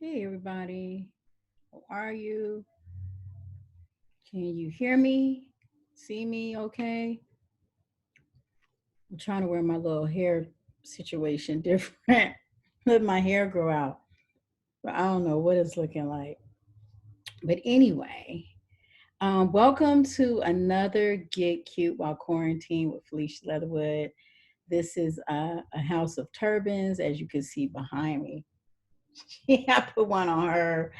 Hey everybody, how are you? Can you hear me? See me okay? I'm trying to wear my little hair situation different. Let my hair grow out. But I don't know what it's looking like. But anyway, welcome to another Get Cute While Quarantine with Felicia Leatherwood. This is a house of turbans, as you can see behind me. I put one on her.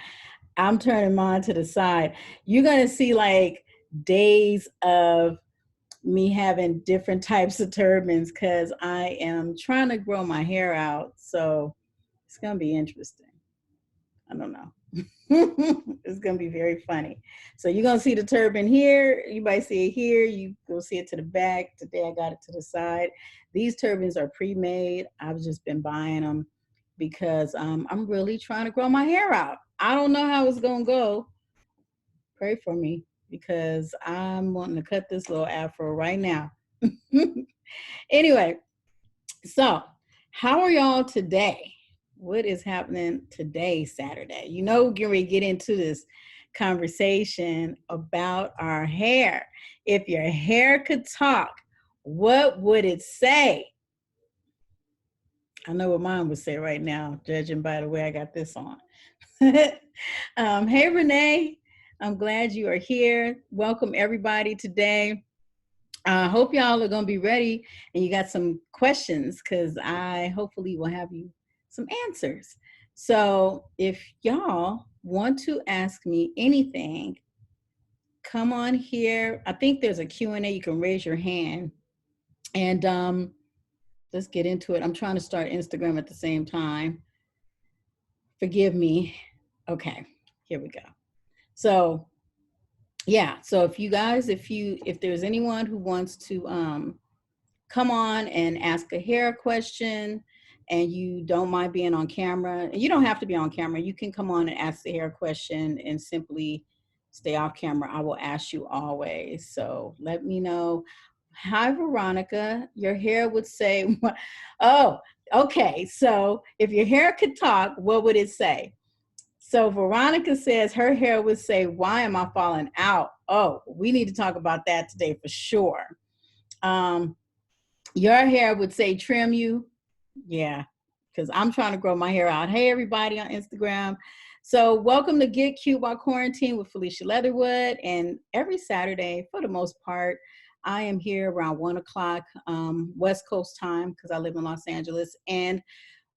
I'm turning mine to the side. You're going to see like days of me having different types of turbans because I am trying to grow my hair out. So it's going to be interesting. I don't know. It's going to be very funny. So you're going to see the turban here. You might see it here. You go see it to the back. Today I got it to the side. These turbans are pre-made. I've just been buying them because I'm really trying to grow my hair out. I don't know how it's going to go. Pray for me because I'm wanting to cut this little afro right now. Anyway, so how are y'all today? What is happening today, Saturday? We're getting ready to get into this conversation about our hair. If your hair could talk, what would it say? I know what mine would say right now, judging by the way I got this on. Hey, Renee. I'm glad you are here. Welcome, everybody, today. I hope y'all are going to be ready and you got some questions because I hopefully will have you some answers. So if y'all want to ask me anything, come on here. I think there's a Q&A. You can raise your hand and let's get into it. I'm trying to start Instagram at the same time. Forgive me. Okay, here we go. So yeah, so if there's anyone who wants to come on and ask a hair question and you don't mind being on camera, and you don't have to be on camera, you can come on and ask the hair question and simply stay off camera. I will ask you always. So let me know. Hi, Veronica. Your hair would say, oh, okay. So if your hair could talk, what would it say? So Veronica says her hair would say, why am I falling out? Oh, we need to talk about that today for sure. Um, your hair would say trim you. Yeah, because I'm trying to grow my hair out. Hey, everybody on Instagram. So welcome to Get Cute While Quarantine with Felicia Leatherwood. And every Saturday, for the most part, I am here around 1 o'clock West Coast time because I live in Los Angeles. And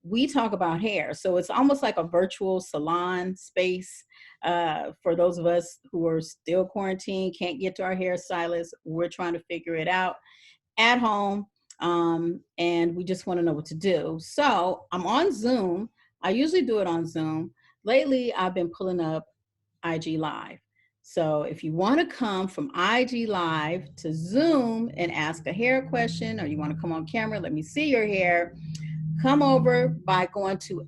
we talk about hair. So it's almost like a virtual salon space for those of us who are still quarantined, can't get to our hairstylist. We're trying to figure it out at home. And we just want to know what to do. So I'm on Zoom. I usually do it on Zoom. Lately, I've been pulling up IG Live. So if you want to come from IG Live to Zoom and ask a hair question, or you want to come on camera, let me see your hair, come over by going to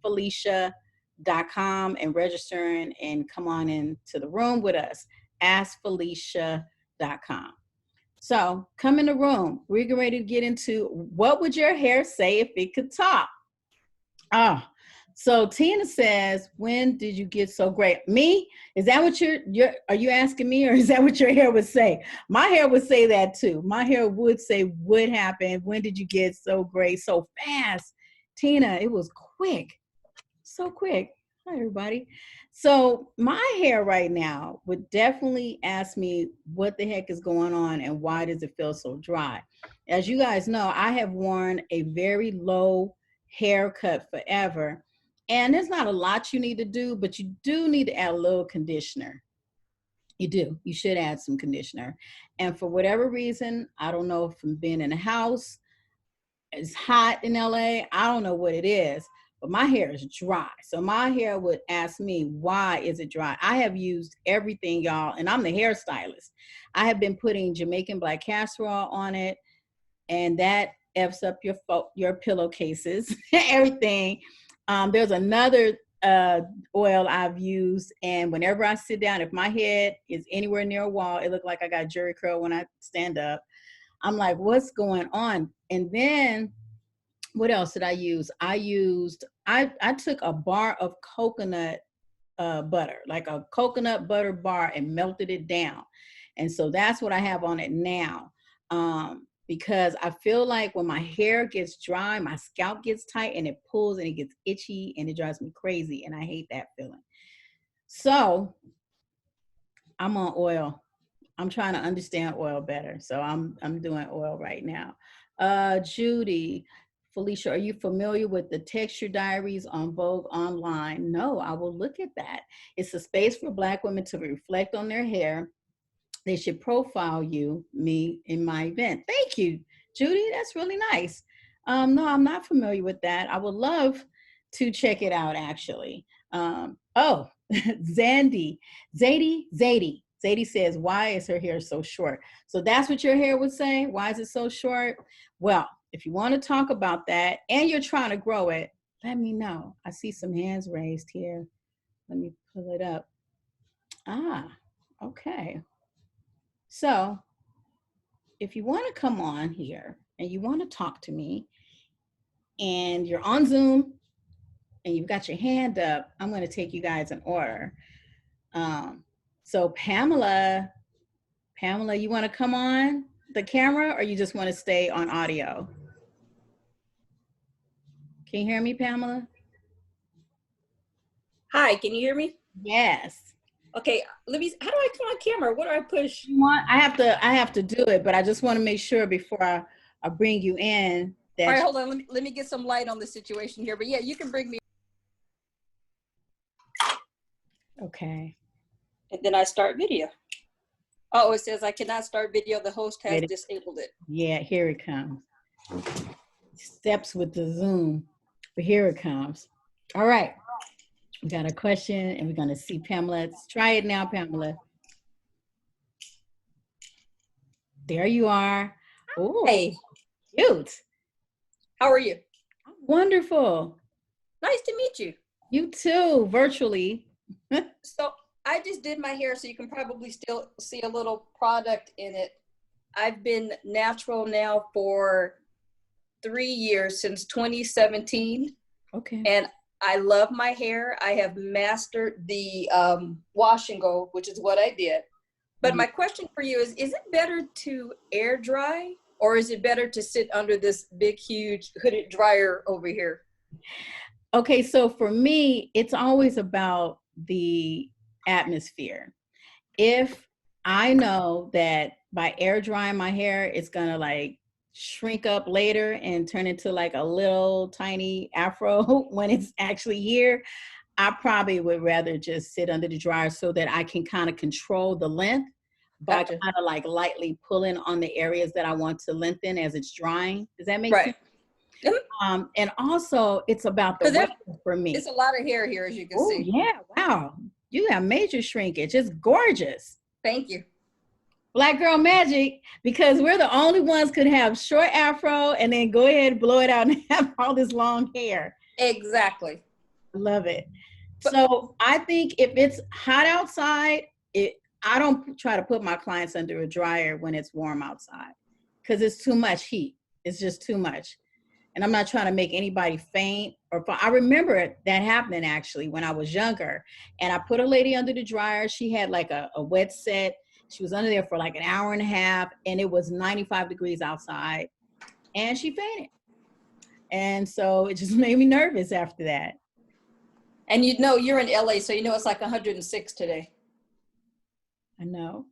askfelicia.com and registering and come on into the room with us, askfelicia.com. So come in the room. We're getting ready to get into what would your hair say if it could talk? So Tina says, when did you get so great? Me? Is that what are you asking me, or is that what your hair would say? My hair would say that too. My hair would say, what happened? When did you get so great so fast? Tina, it was quick. So quick. Hi, everybody. So my hair right now would definitely ask me what the heck is going on and why does it feel so dry? As you guys know, I have worn a very low haircut forever. And there's not a lot you need to do, but you do need to add a little conditioner. You do. You should add some conditioner. And for whatever reason, I don't know if I'm being in a house, it's hot in LA. I don't know what it is, but my hair is dry. So my hair would ask me, why is it dry? I have used everything, y'all, and I'm the hairstylist. I have been putting Jamaican black castor oil on it, and that F's up your pillowcases, everything. There's another oil I've used, and whenever I sit down, if my head is anywhere near a wall, it looks like I got jerry curl when I stand up. I'm like, what's going on? And then What else did I use? I took a bar of coconut butter, like a coconut butter bar, and melted it down. And so that's what I have on it now. Because I feel like when my hair gets dry, my scalp gets tight and it pulls and it gets itchy and it drives me crazy. And I hate that feeling. So I'm on oil. I'm trying to understand oil better. So I'm doing oil right now. Judy, Felicia, are you familiar with the Texture Diaries on Vogue online? No, I will look at that. It's a space for Black women to reflect on their hair. They should profile me in my event. Thank you, Judy. That's really nice. No, I'm not familiar with that. I would love to check it out, actually. Oh, Zandy, Zadie says, why is her hair so short? So that's what your hair would say? Why is it so short? Well, if you want to talk about that and you're trying to grow it, let me know. I see some hands raised here. Let me pull it up. Ah, okay. So if you want to come on here and you want to talk to me and you're on Zoom and you've got your hand up, I'm going to take you guys in order. So Pamela, you want to come on the camera or you just want to stay on audio? Can you hear me, Pamela? Hi, can you hear me? Yes. Okay, how do I come on camera? What do I push? I have to do it, but I just want to make sure before I bring you in that. All right, hold on. Let me get some light on the situation here. But yeah, you can bring me. Okay. And then I start video. Oh, it says I cannot start video. The host has disabled it. Yeah, here it comes. Steps with the Zoom, but here it comes. All right. We got a question and we're going to see Pamela. Let's try it now, Pamela. There you are. Oh, hey. Cute. How are you? Wonderful. Nice to meet you. You too, virtually. So I just did my hair, so you can probably still see a little product in it. I've been natural now for 3 years, since 2017. Okay. And I love my hair. I have mastered the wash and go, which is what I did. But my question for you is it better to air dry or is it better to sit under this big, huge hooded dryer over here? Okay, so for me, it's always about the atmosphere. If I know that by air drying my hair, it's gonna like shrink up later and turn into like a little tiny afro when it's actually here, I probably would rather just sit under the dryer so that I can kind of control the length by Gotcha. kind of like lightly pulling on the areas that I want to lengthen as it's drying. Does that make sense? And also it's about the weight for me. It's a lot of hair here, as you can see. Yeah, wow. You have major shrinkage. It's gorgeous. Thank you. Black girl magic, because we're the only ones could have short afro and then go ahead and blow it out and have all this long hair. Exactly. Love it. So I think if it's hot outside, I don't try to put my clients under a dryer when it's warm outside because it's too much heat. It's just too much. And I'm not trying to make anybody faint I remember that happening actually when I was younger. And I put a lady under the dryer. She had like a wet set. She was under there for like an hour and a half and it was 95 degrees outside and she fainted. And so it just made me nervous after that. And you know, you're in LA, so you know it's like 106 today. I know.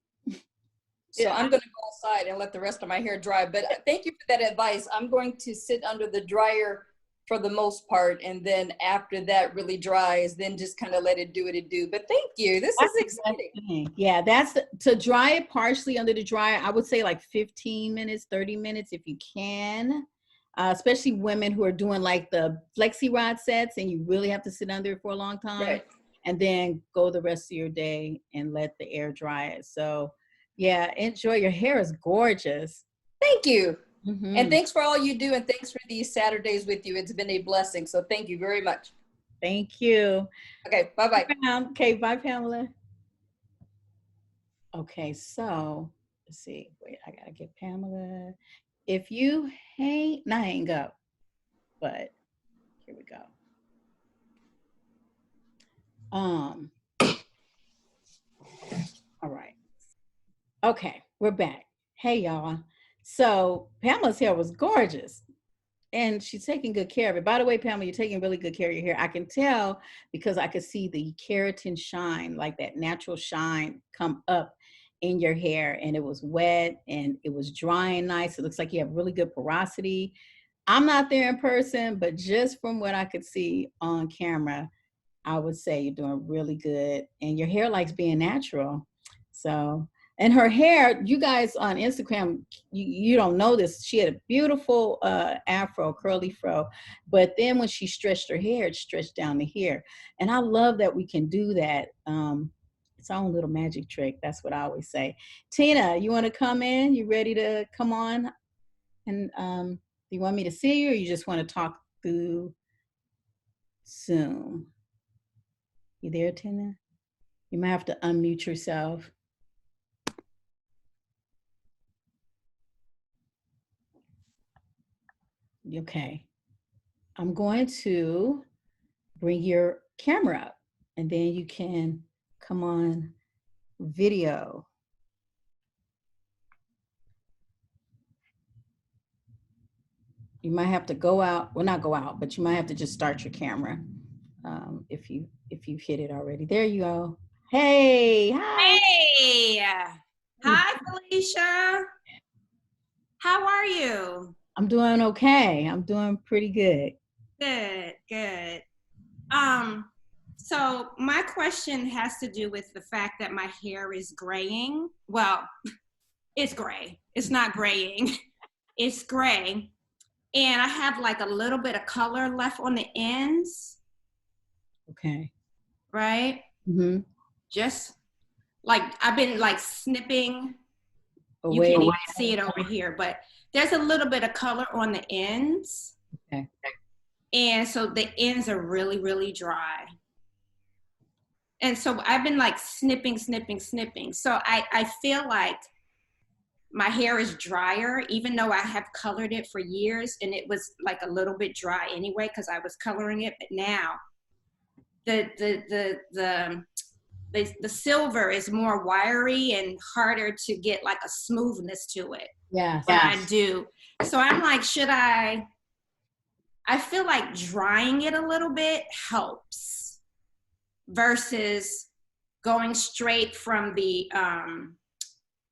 So I'm going to go outside and let the rest of my hair dry. But thank you for that advice. I'm going to sit under the dryer for the most part. And then after that really dries, then just kind of let it do what it do. But thank you. This is exciting. Yeah, to dry it partially under the dryer. I would say like 15 minutes, 30 minutes if you can. Especially women who are doing like the flexi rod sets and you really have to sit under it for a long time. Right. And then go the rest of your day and let the air dry it. So yeah, enjoy. Your hair is gorgeous. Thank you. Mm-hmm. And thanks for all you do. And thanks for these Saturdays with you. It's been a blessing. So thank you very much. Thank you. Okay, bye-bye. Okay, bye, Pamela. Okay, so let's see. Wait, I got to get Pamela. If you hang up. but here we go. All right. Okay, we're back. Hey, y'all. So Pamela's hair was gorgeous, and she's taking good care of it. By the way, Pamela, you're taking really good care of your hair. I can tell because I could see the keratin shine, like that natural shine come up in your hair, and it was wet and it was drying nice. It looks like you have really good porosity. I'm not there in person, but just from what I could see on camera, I would say you're doing really good, and your hair likes being natural. So, and her hair, you guys on Instagram, you don't know this. She had a beautiful afro, curly fro, but then when she stretched her hair, it stretched down to here. And I love that we can do that. It's our own little magic trick. That's what I always say. Tina, you want to come in? You ready to come on? And do you want me to see you, or you just want to talk through Zoom? You there, Tina? You might have to unmute yourself. Okay. I'm going to bring your camera up, and then you can come on video. You might have to go out, well, not go out, but you might have to just start your camera if you've hit it already. There you go. Hey, hi. Hey, hi, Felicia. How are you? I'm doing okay. I'm doing pretty good. Good, good. So my question has to do with the fact that my hair is graying. Well, it's gray. It's not graying. It's gray. And I have like a little bit of color left on the ends. Okay. Right? Mm-hmm. Just like I've been like snipping. You Away. can't even see it over here, but there's a little bit of color on the ends. Okay. And so the ends are really, really dry. And so I've been like snipping. So I feel like my hair is drier, even though I have colored it for years, and it was like a little bit dry anyway because I was coloring it. But now the silver is more wiry and harder to get like a smoothness to it. Yeah. I do. So I'm like, I feel like drying it a little bit helps versus going straight from the,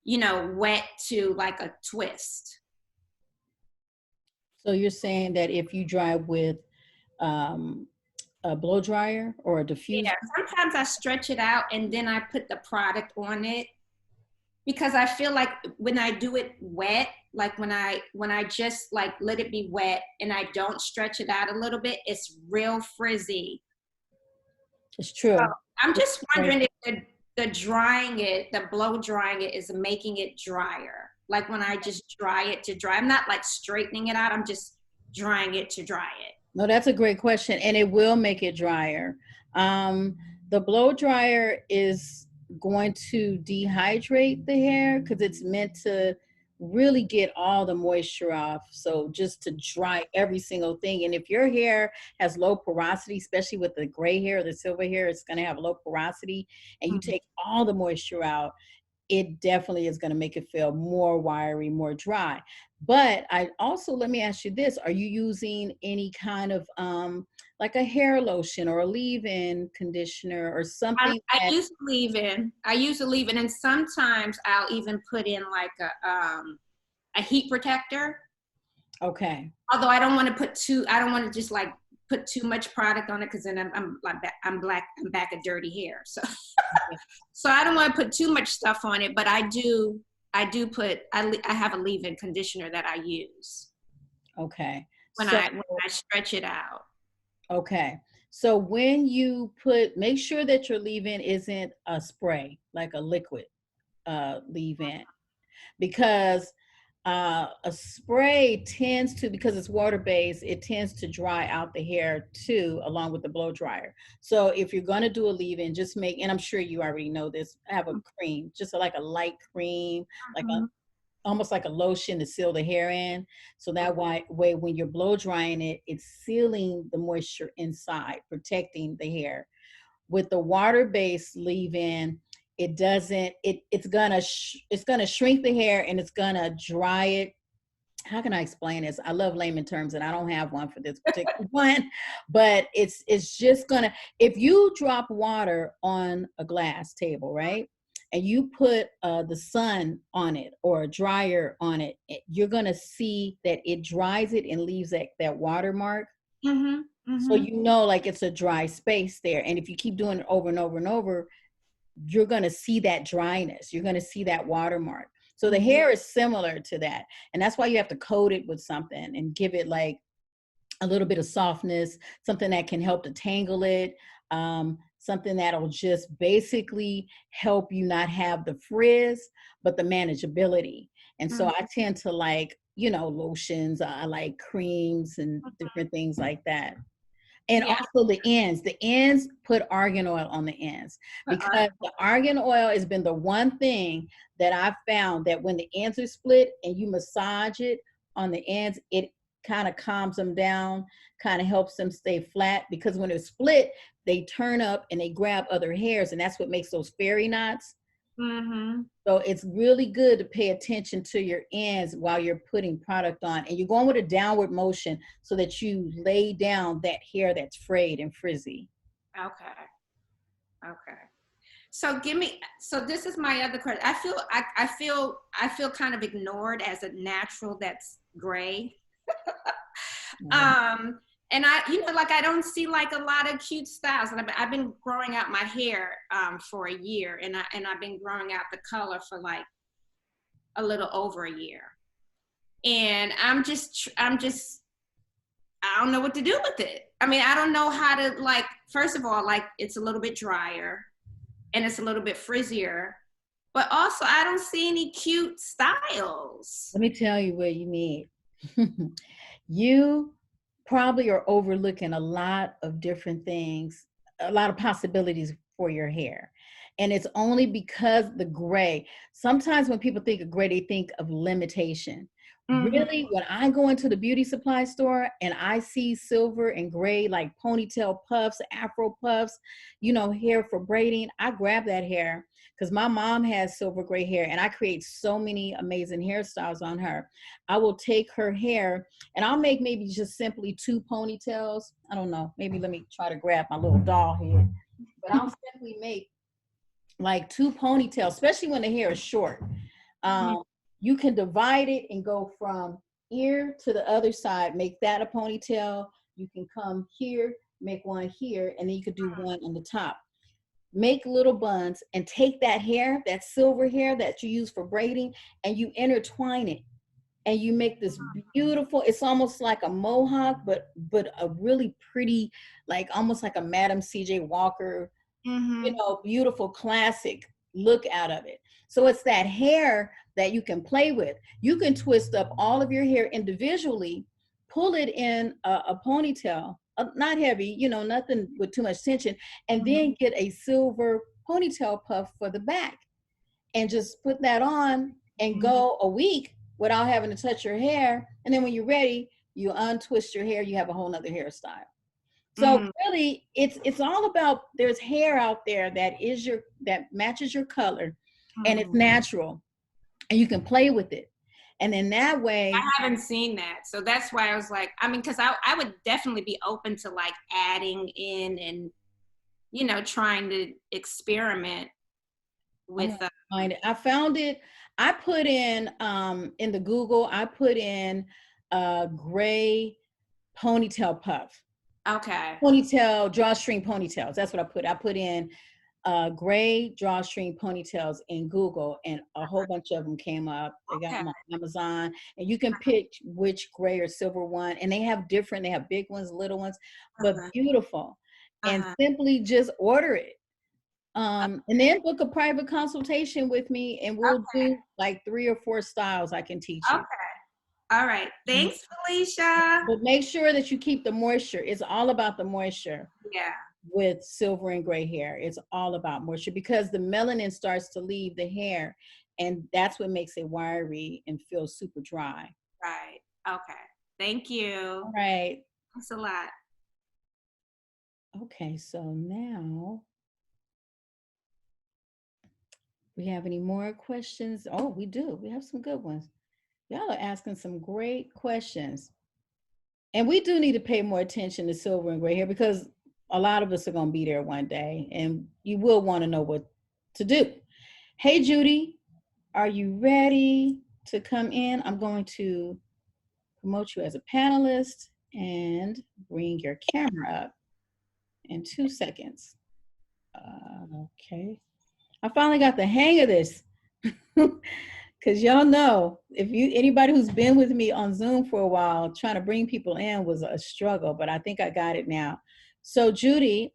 wet to like a twist. So you're saying that if you dry with a blow dryer or a diffuser? Yeah, sometimes I stretch it out and then I put the product on it because I feel like when I do it wet, like when I just like let it be wet and I don't stretch it out a little bit, it's real frizzy. It's true. So I'm just wondering if the blow drying it is making it drier. Like when I just dry it to dry, I'm not like straightening it out. I'm just drying it to dry it. No, that's a great question, and it will make it drier. The blow dryer is going to dehydrate the hair because it's meant to really get all the moisture off. So just to dry every single thing. And if your hair has low porosity, especially with the gray hair, the silver hair, it's going to have low porosity, and you take all the moisture out, it definitely is going to make it feel more wiry, more dry. But I also, let me ask you this, are you using any kind of like a hair lotion or a leave-in conditioner or something? I use a leave-in, and sometimes I'll even put in like a heat protector. Okay. Although I don't want to just like put too much product on it because then I'm back at dirty hair. So so I don't want to put too much stuff on it, but I have a leave-in conditioner that I use. Okay. When I stretch it out. Okay. So when you make sure that your leave-in isn't a spray, like a liquid leave-in, because a spray tends to, because it's water-based, it tends to dry out the hair too, along with the blow dryer. So if you're going to do a leave-in, just and I'm sure you already know this, have a cream, just like a light cream, like almost like a lotion to seal the hair in. So that way when you're blow drying it, it's sealing the moisture inside, protecting the hair. With the water-based leave-in, it doesn't, it's gonna shrink the hair and it's gonna dry it. How can I explain this? I love layman terms and I don't have one for this particular one, but it's just gonna, if you drop water on a glass table, right? And you put the sun on it or a dryer on it, you're gonna see that it dries it and leaves that watermark. Mm-hmm. So Mm-hmm. you know, like it's a dry space there. And if you keep doing it over and over and over, you're going to see that dryness. You're going to see that watermark. So the hair is similar to that. And that's why you have to coat it with something and give it like a little bit of softness, something that can help to tangle it, something that'll just basically help you not have the frizz, but the manageability. And so I tend to like, you know, lotions, I like creams and different things like that. And Yeah. also the ends, put argan oil on the ends, because the argan oil has been the one thing that I've found that when the ends are split and you massage it on the ends, it kind of calms them down, kind of helps them stay flat, because when they're split, they turn up and they grab other hairs, and that's what makes those fairy knots. Mm-hmm. So it's really good to pay attention to your ends while you're putting product on, and you're going with a downward motion so that you lay down that hair that's frayed and frizzy. Okay. Okay. So this is my other question. I feel kind of ignored as a natural that's gray. And like I don't see like a lot of cute styles. And I've been growing out my hair for a year, and I've been growing out the color for like a little over a year. And I don't know what to do with it. I mean, I don't know how to, like, first of all, like it's a little bit drier and it's a little bit frizzier, but also I don't see any cute styles. Let me tell you what you need. You probably are overlooking a lot of different things, a lot of possibilities for your hair. And it's only because the gray, sometimes when people think of gray, they think of limitation. Really, when I go into the beauty supply store and I see silver and gray, like ponytail puffs, afro puffs, you know, hair for braiding, I grab that hair because my mom has silver gray hair and I create so many amazing hairstyles on her. I will take her hair and I'll make maybe just simply 2 ponytails. I don't know, maybe let me try to grab my little doll here, but I'll simply make like 2 ponytails, especially when the hair is short. You can divide it and go from ear to the other side, make that a ponytail. You can come here, make one here, and then you could do one on the top. Make little buns and take that hair, that silver hair that you use for braiding, and you intertwine it. And you make this beautiful, it's almost like a mohawk, but a really pretty, like almost like a Madam C.J. Walker, you know, beautiful classic look out of it. So it's that hair that you can play with. You can twist up all of your hair individually, pull it in a ponytail, not heavy, you know, nothing with too much tension, and then get a silver ponytail puff for the back and just put that on and go a week without having to touch your hair. And then when you're ready, you untwist your hair, you have a whole nother hairstyle. So really, it's all about, there's hair out there that matches your color, and it's natural, and you can play with it. And then that way, I haven't seen that, so that's why I was like, I mean, because I would definitely be open to like adding in and, you know, trying to experiment with. I found it. I put in the Google. I put in gray ponytail puff. Okay. Ponytail, drawstring ponytails. That's what I put. I put in gray drawstring ponytails in Google, and a whole bunch of them came up. They got them on Amazon, and you can pick which gray or silver one. And they have big ones, little ones, but beautiful. And simply just order it. And then book a private consultation with me, and we'll do like 3 or 4 styles I can teach you. Okay. All right. Thanks, Felicia. But make sure that you keep the moisture. It's all about the moisture. Yeah. With silver and gray hair, it's all about moisture, because the melanin starts to leave the hair, And that's what makes it wiry and feel super dry. Right. Okay. Thank you. All right. Thanks a lot. Okay, so now we have any more questions? Oh, we do. We have some good ones. Y'all are asking some great questions. And we do need to pay more attention to silver and gray hair because a lot of us are going to be there one day and you will want to know what to do. Hey, Judy, are you ready to come in? I'm going to promote you as a panelist and bring your camera up in 2 seconds. Okay. I finally got the hang of this. Because y'all know, if anybody who's been with me on Zoom for a while, trying to bring people in was a struggle, but I think I got it now. So Judy,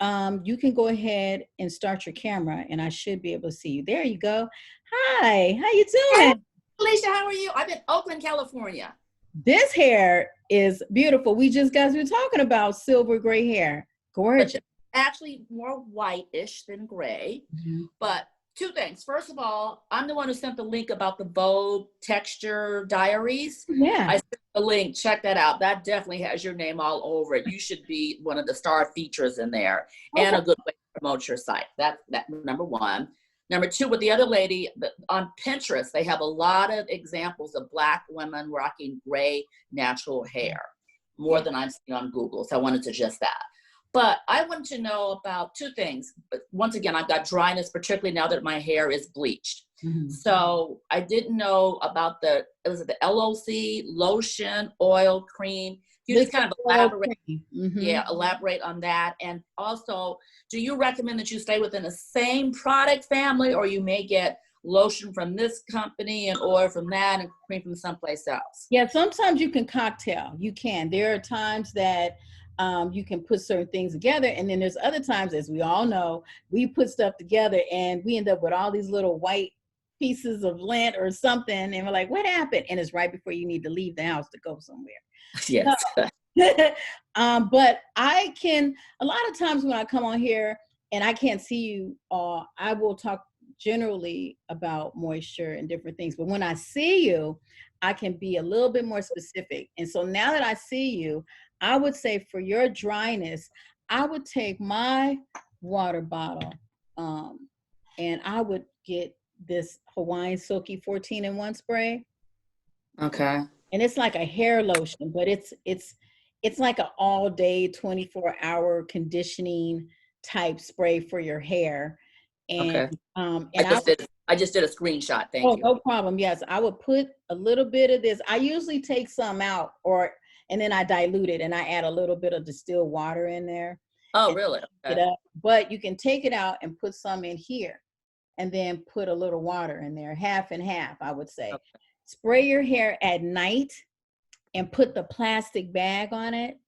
you can go ahead and start your camera and I should be able to see you. There you go. Hi, how you doing? Hey, Felicia, how are you? I'm in Oakland, California. This hair is beautiful. We just got through talking about silver gray hair. Gorgeous. Actually more whitish than gray. Mm-hmm. But two things. First of all, I'm the one who sent the link about the Vogue texture diaries. Yeah. I sent the link. Check that out. That definitely has your name all over it. You should be one of the star features in there. Okay. And a good way to promote your site. That number one. Number two, with the other lady, on Pinterest, they have a lot of examples of Black women rocking gray natural hair, more than I've seen on Google. So I wanted to just that. But I wanted to know about two things. But once again, I've got dryness, particularly now that my hair is bleached. Mm-hmm. So I didn't know about the LOC, lotion, oil, cream. You just kind of elaborate, elaborate on that. And also, do you recommend that you stay within the same product family, or you may get lotion from this company and oil from that and cream from someplace else? Yeah, sometimes you can cocktail. You can. There are times that you can put certain things together, and then there's other times, as we all know, we put stuff together and we end up with all these little white pieces of lint or something, and we're like, what happened? And it's right before you need to leave the house to go somewhere. Yes. So, but I can, a lot of times when I come on here and I can't see you, I will talk generally about moisture and different things. But when I see you, I can be a little bit more specific. And so now that I see you, I would say for your dryness, I would take my water bottle and I would get this Hawaiian Silky 14-in-1 spray. Okay. And it's like a hair lotion, but it's like an all day 24-hour conditioning type spray for your hair. And okay. And I just did a screenshot. Thank you. No problem. Yes, I would put a little bit of this. I usually take some out and then I dilute it and I add a little bit of distilled water in there. Oh, really? Okay. But you can take it out and put some in here and then put a little water in there, half and half, I would say. Okay. Spray your hair at night and put the plastic bag on it.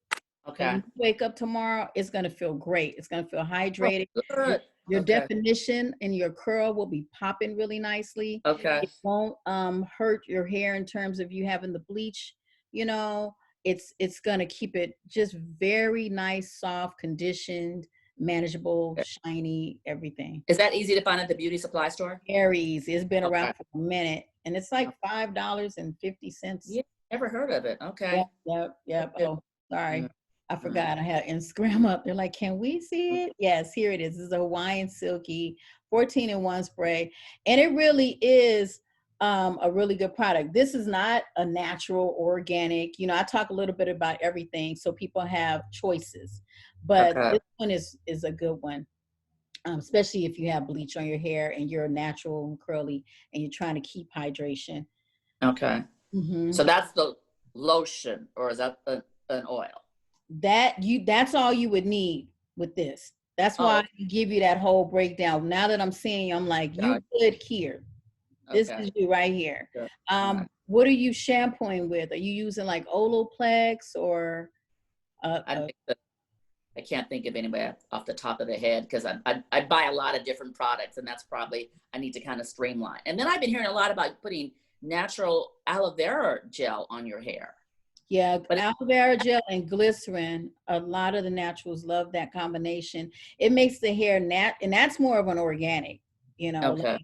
Okay. When you wake up tomorrow, it's going to feel great. It's going to feel hydrated. Oh, good. Your definition and your curl will be popping really nicely. Okay. It won't hurt your hair in terms of you having the bleach. You know, it's going to keep it just very nice, soft, conditioned, manageable, shiny, everything. Is that easy to find at the beauty supply store? Very easy. It's been around for a minute, and it's like $5.50. Yeah, never heard of it. Okay. Yep. Oh, sorry. I forgot I had Instagram up. They're like, can we see it? Yes, here it is. This is a Hawaiian Silky 14-in-1 spray. And it really is a really good product. This is not a natural, organic. You know, I talk a little bit about everything so people have choices. But this one is a good one, especially if you have bleach on your hair and you're natural and curly and you're trying to keep hydration. Okay. Mm-hmm. So that's the lotion, or is that an oil? That's all you would need with this. That's why I give you that whole breakdown. Now that I'm seeing you, I'm like, you're good here. This is you right here. Sure. What are you shampooing with? Are you using like Olaplex or? I can't think of anybody off the top of the head because I buy a lot of different products, and that's probably, I need to kind of streamline. And then I've been hearing a lot about putting natural aloe vera gel on your hair. Yeah, but aloe vera gel and glycerin, a lot of the naturals love that combination. It makes the hair and that's more of an organic, you know. Okay.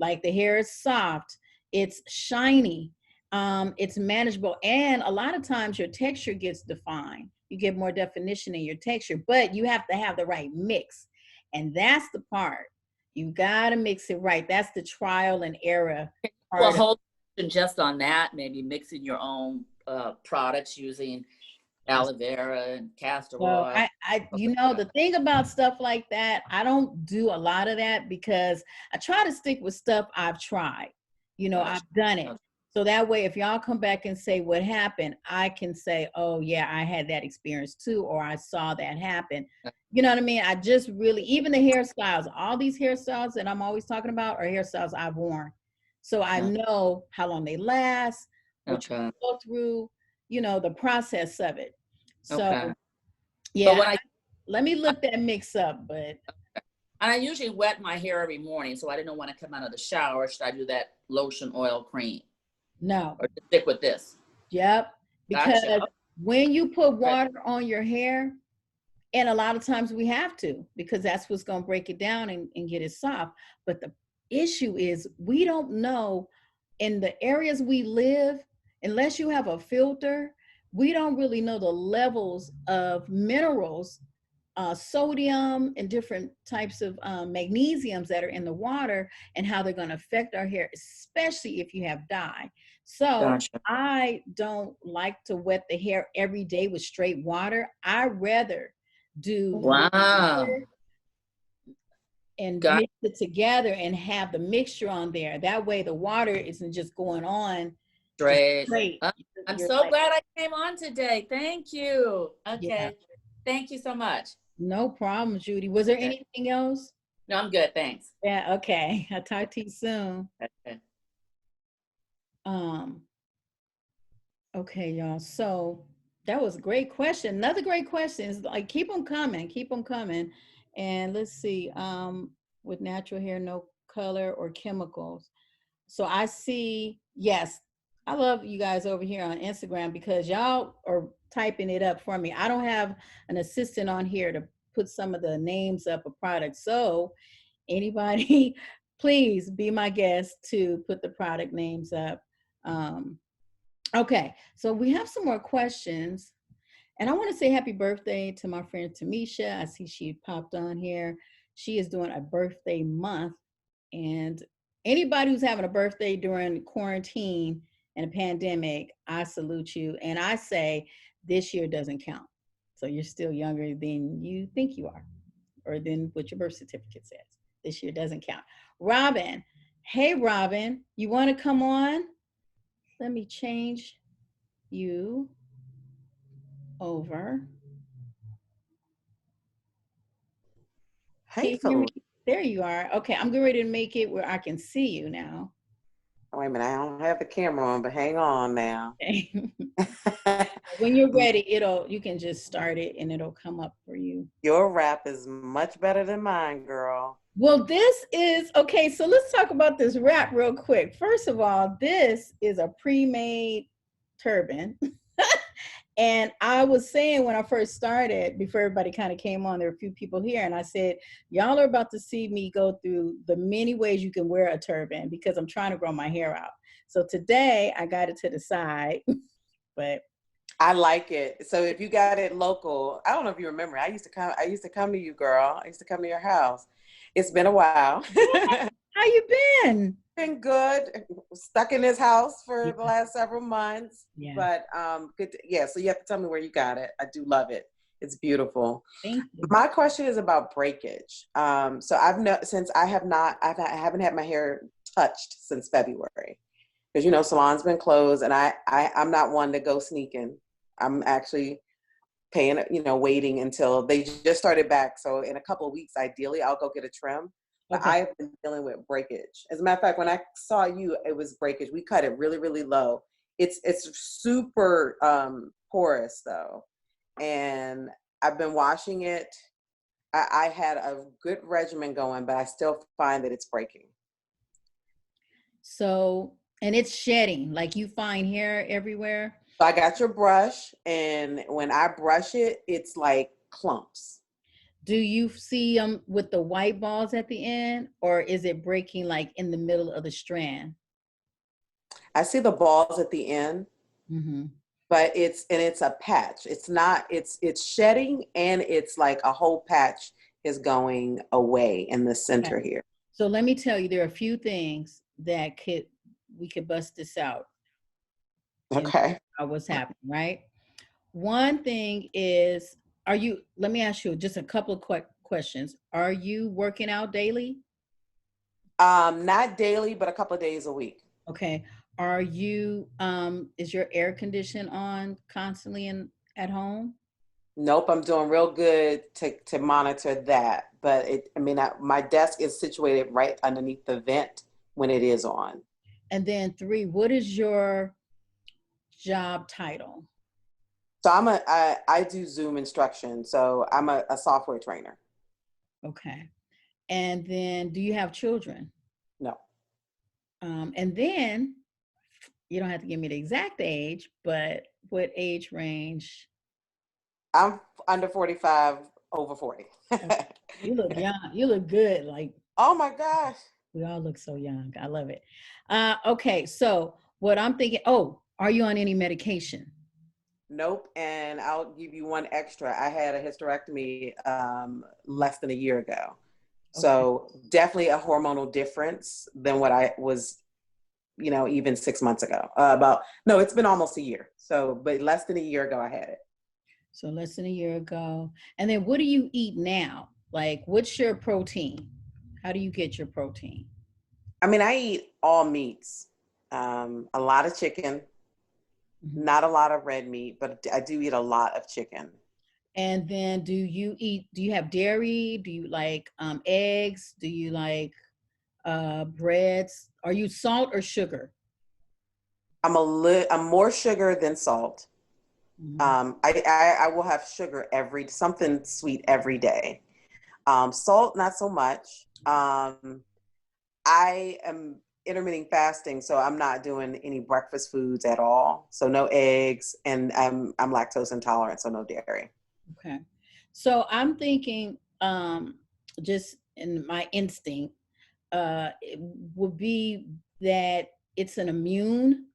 Like the hair is soft, it's shiny, it's manageable, and a lot of times your texture gets defined. You get more definition in your texture, but you have to have the right mix. And that's the part. You got to mix it right. That's the trial and error Well, a part. whole just on that, maybe mixing your own products using aloe vera and castor So oil. the thing about stuff like that, I don't do a lot of that because I try to stick with stuff I've tried. I've done it. So that way, if y'all come back and say what happened, I can say, oh yeah, I had that experience too, or I saw that happen. You know what I mean? I just really, even the hairstyles, all these hairstyles that I'm always talking about are hairstyles I've worn. So I know how long they last, what you go through, the process of it. So yeah, but let me look that mix up, but. And I usually wet my hair every morning, so I didn't know when I come out of the shower, should I do that lotion, oil, cream? No. Or just stick with this? Yep. Because Gotcha. when you put water on your hair, and a lot of times we have to, because that's what's going to break it down and get it soft. But the issue is we don't know in the areas we live, unless you have a filter, we don't really know the levels of minerals, sodium and different types of magnesiums that are in the water and how they're going to affect our hair, especially if you have dye. So I don't like to wet the hair every day with straight water. I rather do water and mix it together and have the mixture on there. That way the water isn't just going on straight. I'm so glad I came on today. Thank you. Okay. Yeah. Thank you so much. No problem, Judy. Was there anything else? No, I'm good. Thanks. Yeah. Okay. I'll talk to you soon. Okay. Okay, y'all. So that was a great question. Another great question is like, keep them coming, keep them coming. And let's see, with natural hair, no color or chemicals. So I see, yes, I love you guys over here on Instagram because y'all are typing it up for me. I don't have an assistant on here to put some of the names up of products. So anybody, please be my guest to put the product names up. Okay, so we have some more questions. And I want to say happy birthday to my friend Tamisha. I see she popped on here. She is doing a birthday month. And anybody who's having a birthday during quarantine and a pandemic, I salute you. And I say this year doesn't count. So you're still younger than you think you are, or than what your birth certificate says. This year doesn't count. Robin, hey, Robin, you want to come on? Let me change you over. Hey, Felicia. There you are. Okay, I'm getting ready to make it where I can see you now. Oh, wait a minute, I don't have the camera on, but hang on now. Okay. When you're ready, you can just start it and it'll come up for you. Your rap is much better than mine, girl. Well, this is, okay, so let's talk about this wrap real quick. First of all, this is a pre-made turban. And I was saying when I first started, before everybody kind of came on, there were a few people here, and I said, y'all are about to see me go through the many ways you can wear a turban because I'm trying to grow my hair out. So today I got it to the side, but I like it. So if you got it local, I don't know if you remember, I used to come to you, girl. I used to come to your house. It's been a while. How you been? Been good. Stuck in this house for the last several months. Yeah. But good. So you have to tell me where you got it. I do love it. It's beautiful. Thank you. My question is about breakage. So I haven't had my hair touched since February, because salon's been closed, and I'm not one to go sneaking. I'm actually paying, waiting until they just started back. So in a couple of weeks, ideally, I'll go get a trim. But I have been dealing with breakage. As a matter of fact, when I saw you, it was breakage. We cut it really, really low. It's super porous though, and I've been washing it. I had a good regimen going, but I still find that it's breaking. So, and it's shedding, like you find hair everywhere. So I got your brush, and when I brush it, it's like clumps. Do you see them with the white balls at the end, or is it breaking like in the middle of the strand? I see the balls at the end, Mm-hmm. but it's a patch. It's not, it's shedding, and it's like a whole patch is going away in the Okay. center here. So let me tell you, there are a few things that we could bust this out and Okay. what's happening, right? One thing is, let me ask you just a couple of questions. Are you working out daily? Not daily, but a couple of days a week. Okay. Are you, is your air condition on constantly at home? Nope, I'm doing real good to monitor that. But my desk is situated right underneath the vent when it is on. And then three, what is your job title? So I do Zoom instruction. So I'm a software trainer. Okay. And then do you have children? No. And then you don't have to give me the exact age, but what age range? I'm under 45, over 40. You look young. You look good. Like, Oh my gosh. we all look so young. I love it. Okay, so what I'm thinking, are you on any medication? Nope. And I'll give you one extra. I had a hysterectomy less than a year ago. So definitely a hormonal difference than what I was, even 6 months ago. It's been almost a year. So, but less than a year ago, I had it. So less than a year ago. And then what do you eat now? Like, what's your protein? How do you get your protein? I eat all meats, a lot of chicken, not a lot of red meat, but I do eat a lot of chicken. And then do you have dairy? Do you like eggs? Do you like breads? Are you salt or sugar? I'm more sugar than salt. I will have sugar something sweet every day. Salt, not so much. I am intermittent fasting, so I'm not doing any breakfast foods at all. So no eggs, and I'm lactose intolerant, so no dairy. Okay. So I'm thinking, just in my instinct, it would be that it's an immune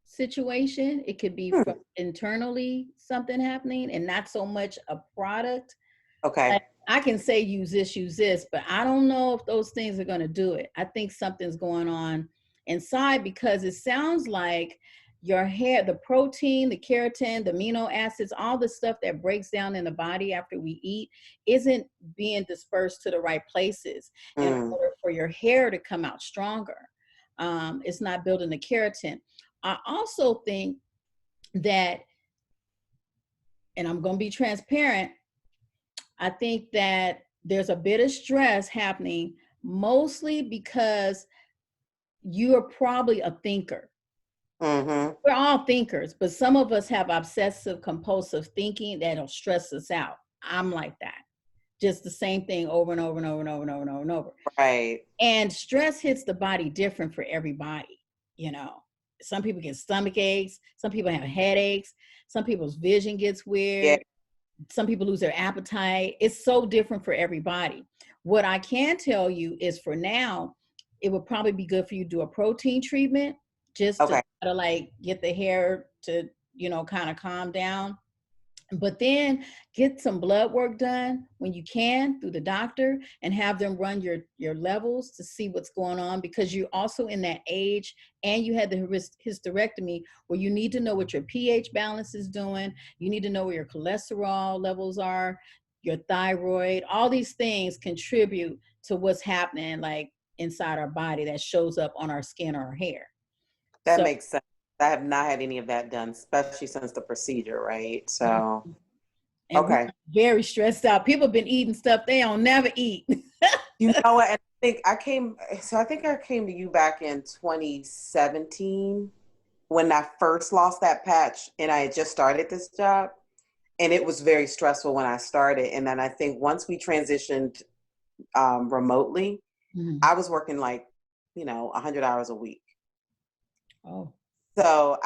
situation. It could be from internally something happening and not so much a product. Okay. I can say use this, but I don't know if those things are going to do it. I think something's going on inside because it sounds like your hair, the protein, the keratin, the amino acids, all the stuff that breaks down in the body after we eat isn't being dispersed to the right places in order for your hair to come out stronger. It's not building the keratin. I also think that, and I'm going to be transparent, I think that there's a bit of stress happening, mostly because you are probably a thinker. Mm-hmm. We're all thinkers, but some of us have obsessive compulsive thinking that'll stress us out. I'm like that. Just the same thing over and over and over and over and over and over and over. Right. And stress hits the body different for everybody. Some people get stomach aches. Some people have headaches. Some people's vision gets weird. Yeah. Some people lose their appetite. It's so different for everybody. What I can tell you is for now, it would probably be good for you to do a protein treatment just to try to like get the hair to, kind of calm down. But then get some blood work done when you can through the doctor and have them run your levels to see what's going on, because you're also in that age and you had the hysterectomy where you need to know what your pH balance is doing. You need to know where your cholesterol levels are, your thyroid. All these things contribute to what's happening like inside our body that shows up on our skin or our hair. That makes sense. I have not had any of that done, especially since the procedure, right? So, and we're very stressed out. People have been eating stuff they don't never eat. You know what? I think I came to you back in 2017 when I first lost that patch and I had just started this job. And it was very stressful when I started. And then I think once we transitioned remotely, I was working 100 hours a week. Oh. So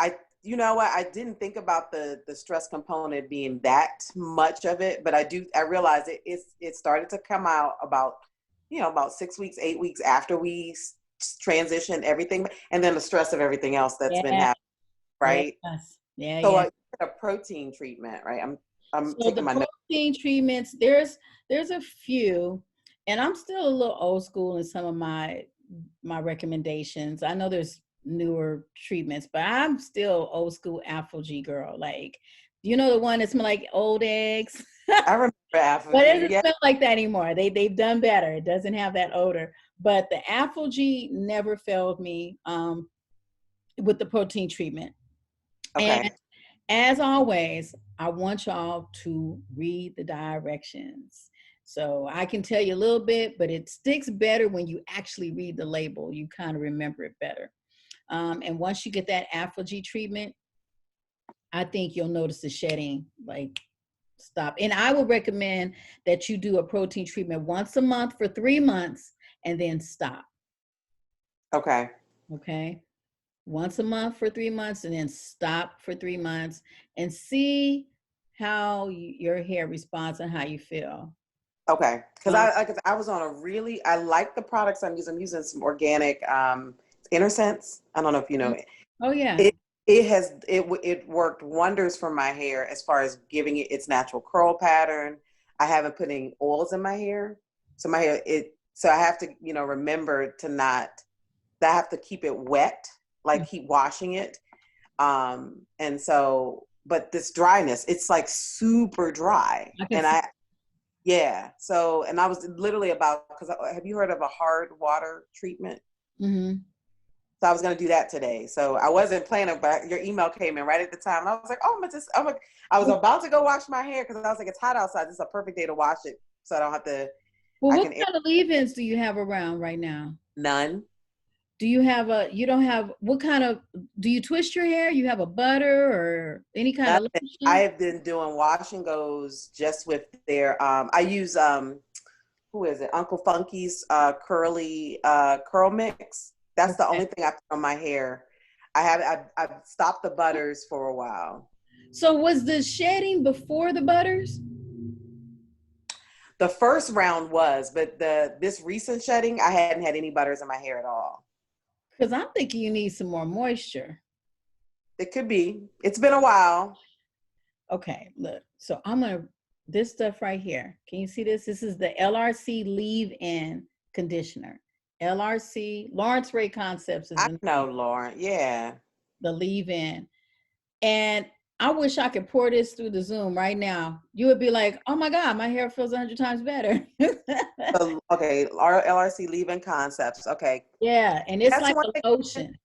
you know what? I didn't think about the stress component being that much of it, but I realized it started to come out about 6 weeks, 8 weeks after we transitioned everything, and then the stress of everything else that's been Yeah. happening, right? Yes. Yeah. So Yeah. a protein treatment, right? I'm So the taking my notes. protein treatments, there's a few, and I'm still a little old school in some of my recommendations. I know there's newer treatments, but I'm still old school Alpha-G girl. Like, you know, the one that smell like old eggs. I remember But it Alpha-G. doesn't Yeah. smell like that anymore. They've done better. It doesn't have that odor. But the Alpha-G never failed me with the protein treatment. And Okay. as always, I want y'all to read the directions. So I can tell you a little bit, but it sticks better when you actually read the label. You kind of remember it better. And once you get that Alpha-G treatment, I think you'll notice the shedding like stop. And I would recommend that you do a protein treatment once a month for 3 months and then stop. Okay. Okay. Once a month for 3 months and then stop for 3 months and see how your hair responds and how you feel. Okay. Because Um, I was on I like the products I'm using. I'm using some organic Inner Sense. I don't know if you know it. oh yeah. It worked wonders for my hair as far as giving it its natural curl pattern. I haven't put any oils in my hair, so I have to remember to not. I have to keep it wet, like keep washing it. And so, but this dryness, it's like super dry, I can see. yeah. So, and I was literally because have you heard of a hard water treatment? Mm-hmm. So I was going to do that today. So I wasn't planning, but your email came in right at the time. And I was like, oh, I was about to go wash my hair because I was like, it's hot outside. This is a perfect day to wash it. So I don't have to, Well, I what can air kind of leave-ins do you have around right now? none. Do you have you don't have, what kind of, do you twist your hair? You have a butter or any kind of Nothing. I lotion? have been doing wash and goes just with their, I use, who is it? Uncle Funky's curly curl mix. That's the Okay. only thing I put on my hair. I've stopped the butters for a while. So was the shedding before the butters? The first round was, but this recent shedding, I hadn't had any butters in my hair at all. Because I'm thinking you need some more moisture. It could be. It's been a while. Okay, look. So this stuff right here. Can you see this? This is the LRC leave-in conditioner. LRC, Lawrence Ray Concepts is I know, Lauren. Yeah. the leave-in. And I wish I could pour this through the Zoom right now. You would be like, oh my God, my hair feels 100 times better. So, okay, LRC leave-in concepts. Okay. Yeah, and it's That's like one a thing lotion.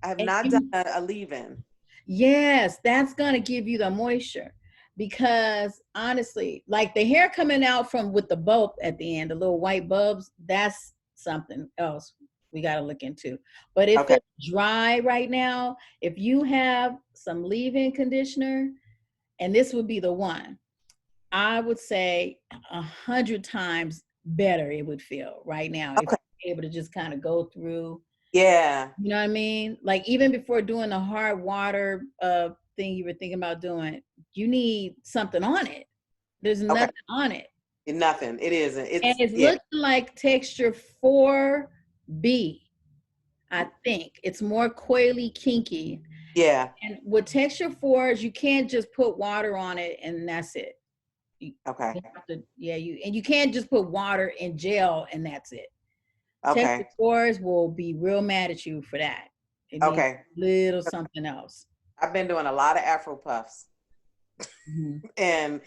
I have And not done a leave-in. yes, that's going to give you the moisture because honestly, like the hair coming out from with the bulb at the end, the little white bulbs, that's something else we got to look into. But if Okay. it's dry right now, if you have some leave-in conditioner, and this would be the one, I would say 100 times better it would feel right now if you're able to just kind of go through. Yeah. You know what I mean? Like even before doing the hard water thing you were thinking about doing, you need something on it. There's nothing on it. Nothing. It isn't. And it's Yeah. looking like texture 4B, I think. It's more coily, kinky. Yeah. And with texture 4s, you can't just put water on it and that's it. Okay. You have to, yeah, you can't just put water in gel and that's it. Okay. Texture 4s will be real mad at you for that. It needs a little something else. I've been doing a lot of Afro puffs. Mm-hmm. And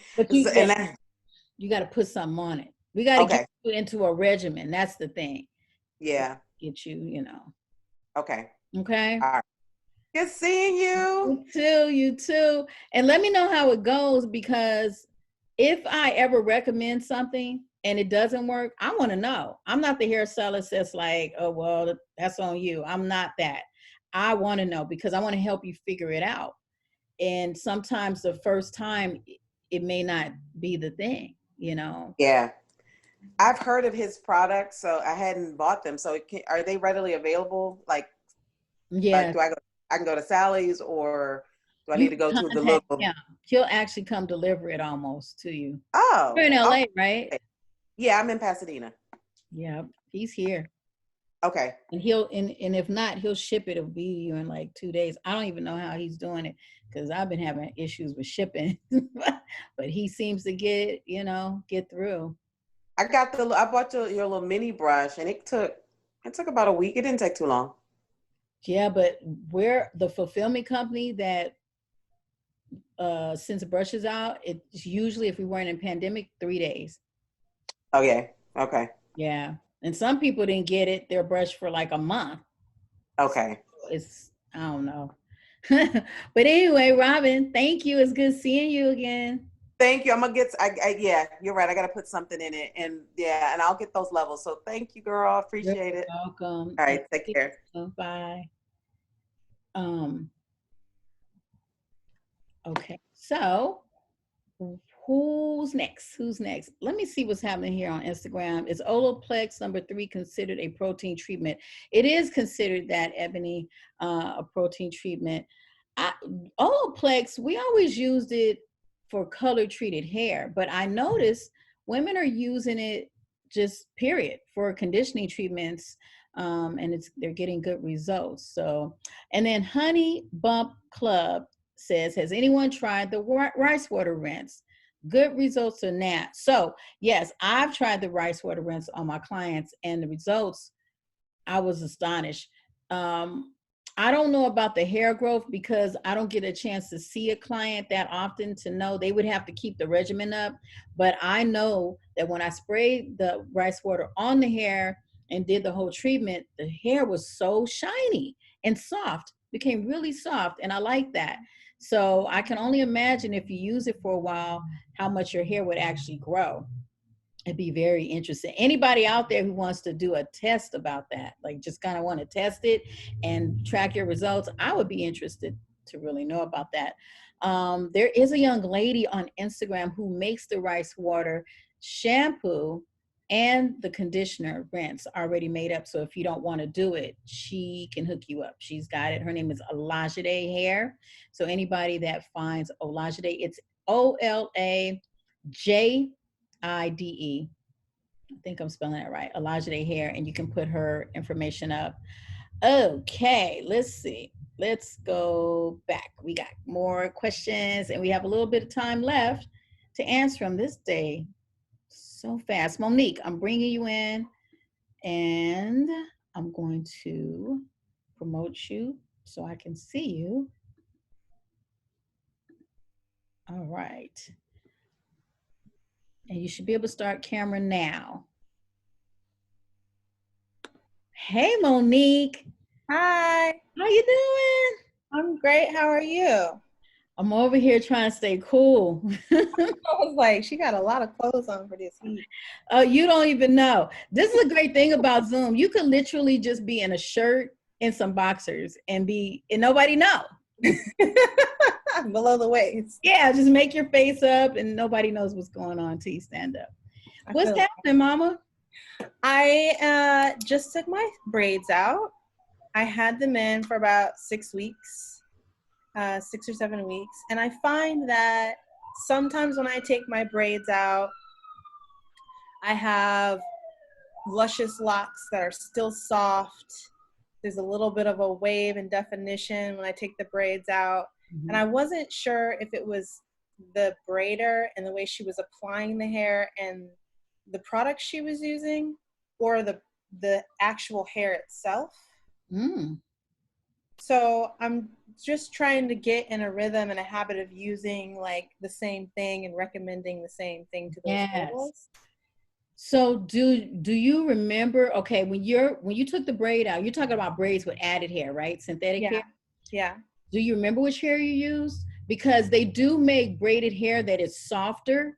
you got to put something on it. We got to get you into a regimen. That's the thing. Yeah. Get you, Okay. Okay. All right. Good seeing you. You too. And let me know how it goes because if I ever recommend something and it doesn't work, I want to know. I'm not the hairstylist that's like, oh, well, that's on you. I'm not that. I want to know because I want to help you figure it out. And sometimes the first time it may not be the thing, Yeah. I've heard of his products, so I hadn't bought them. So are they readily available? Like, yeah. I can go to Sally's or Do I You need to go to the contact little? him. He'll actually come deliver it almost to you. Oh, You're in LA, okay. right? Yeah, I'm in Pasadena. Yeah, he's here. Okay. And and if not, he'll ship it. It'll be you in like 2 days. I don't even know how he's doing it because I've been having issues with shipping. But he seems to get through. I bought your little mini brush, and it took about a week. It didn't take too long. Yeah, but we're the fulfillment company that sends the brushes out. It's usually, if we weren't in pandemic, 3 days. Okay. Okay. Yeah. And some people didn't get their brush for like a month. Okay. I don't know. But anyway, Robin, thank you. It's good seeing you again. Thank you. I'm gonna get. Yeah, you're right. I gotta put something in it, and and I'll get those levels. So thank you, girl. Appreciate it. You're welcome. All right. Take care. Bye. Okay. So who's next? Let me see what's happening here on Instagram. Is Olaplex #3 considered a protein treatment? It is considered that, Ebony, a protein treatment. Olaplex, we always used it for color treated hair, but I noticed women are using it just period for conditioning treatments, and they're getting good results. So, and then Honey Bump Club says, has anyone tried the rice water rinse? Good results or not? So yes, I've tried the rice water rinse on my clients, and the results, I was astonished. I don't know about the hair growth because I don't get a chance to see a client that often to know. They would have to keep the regimen up. But I know that when I sprayed the rice water on the hair and did the whole treatment, the hair was so shiny and soft, became really soft. And I like that. So I can only imagine if you use it for a while, how much your hair would actually grow. It'd be very interesting. Anybody out there who wants to do a test about that, like just kind of want to test it and track your results, I would be interested to really know about that. There is a young lady on Instagram who makes the rice water shampoo and the conditioner rinse already made up. So if you don't want to do it, she can hook you up. She's got it. Her name is Olajide Hair. So anybody that finds Olajide, it's OLAJIDE. I think I'm spelling it right. Olajide Hair, and you can put her information up. Okay, let's see. Let's go back. We got more questions, and we have a little bit of time left to answer them this day. So fast. Monique, I'm bringing you in, and I'm going to promote you so I can see you. All right. And you should be able to start camera now. Hey, Monique. Hi. How you doing? I'm great. How are you? I'm over here trying to stay cool. I was like, she got a lot of clothes on for this heat. Oh, you don't even know. This is a great thing about Zoom. You could literally just be in a shirt and some boxers and nobody know. Below the waist. Yeah, just make your face up and nobody knows what's going on until you stand up. What's happening, Mama? I just took my braids out. I had them in for about 6 weeks, 6 or 7 weeks. And I find that sometimes when I take my braids out, I have luscious locks that are still soft. There's a little bit of a wave and definition when I take the braids out. Mm-hmm. And I wasn't sure if it was the braider and the way she was applying the hair and the product she was using, or the actual hair itself. Mm. So I'm just trying to get in a rhythm and a habit of using like the same thing and recommending the same thing to those girls. So do you remember, okay, when you took the braid out, you're talking about braids with added hair, right? Synthetic hair? Yeah. Do you remember which hair you used? Because they do make braided hair that is softer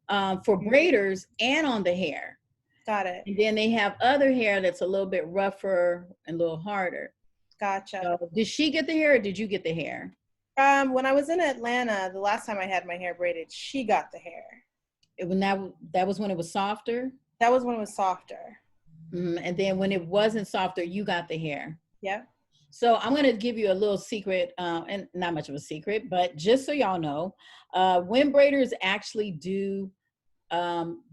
for braiders and on the hair. Got it. And then they have other hair that's a little bit rougher and a little harder. Gotcha. So did she get the hair or did you get the hair? When I was in Atlanta, the last time I had my hair braided, she got the hair. That was when it was softer? That was when it was softer. And then when it wasn't softer, you got the hair. Yeah. So I'm going to give you a little secret, and not much of a secret, but just so y'all know, when braiders actually do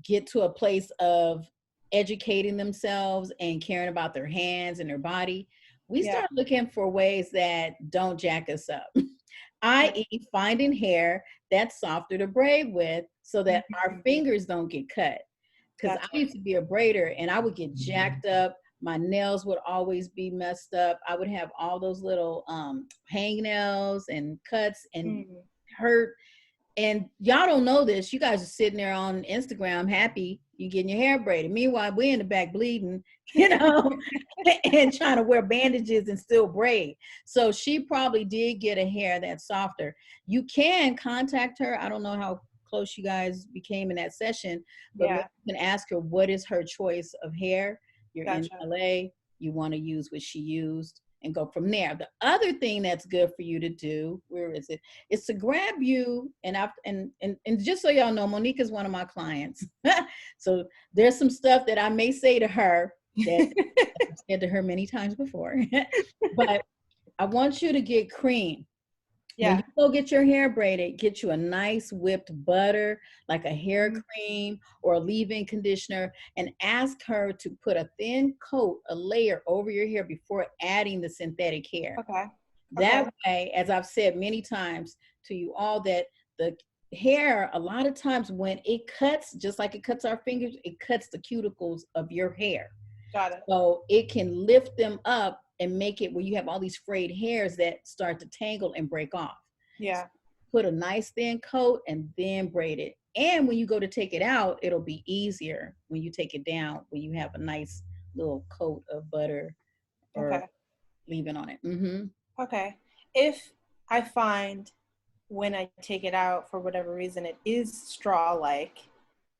get to a place of educating themselves and caring about their hands and their body, we start looking for ways that don't jack us up, i.e. finding hair that's softer to braid with so that our fingers don't get cut. Because I used to be a braider and I would get jacked up. My nails would always be messed up. I would have all those little hangnails and cuts and hurt. And y'all don't know this. You guys are sitting there on Instagram happy you getting your hair braided. Meanwhile, we're in the back bleeding, you know, and trying to wear bandages and still braid. So she probably did get a hair that's softer. You can contact her. I don't know how close you guys became in that session, but you can ask her what is her choice of hair. You're in LA, you want to use what she used, and go from there. The other thing that's good for you to do, where is it? Is to grab you, and just so y'all know, Monique is one of my clients. So there's some stuff that I may say to her that I've said to her many times before. But I want you to get cream. When you go get your hair braided, get you a nice whipped butter, like a hair cream or a leave-in conditioner, and ask her to put a thin coat, a layer over your hair before adding the synthetic hair. That way, as I've said many times to you all, that the hair, a lot of times when it cuts, just like it cuts our fingers, it cuts the cuticles of your hair. So it can lift them up and make it where you have all these frayed hairs that start to tangle and break off. So put a nice thin coat and then braid it. And when you go to take it out, it'll be easier when you take it down, when you have a nice little coat of butter or leave-in on it. Okay. If I find when I take it out, for whatever reason, it is straw-like,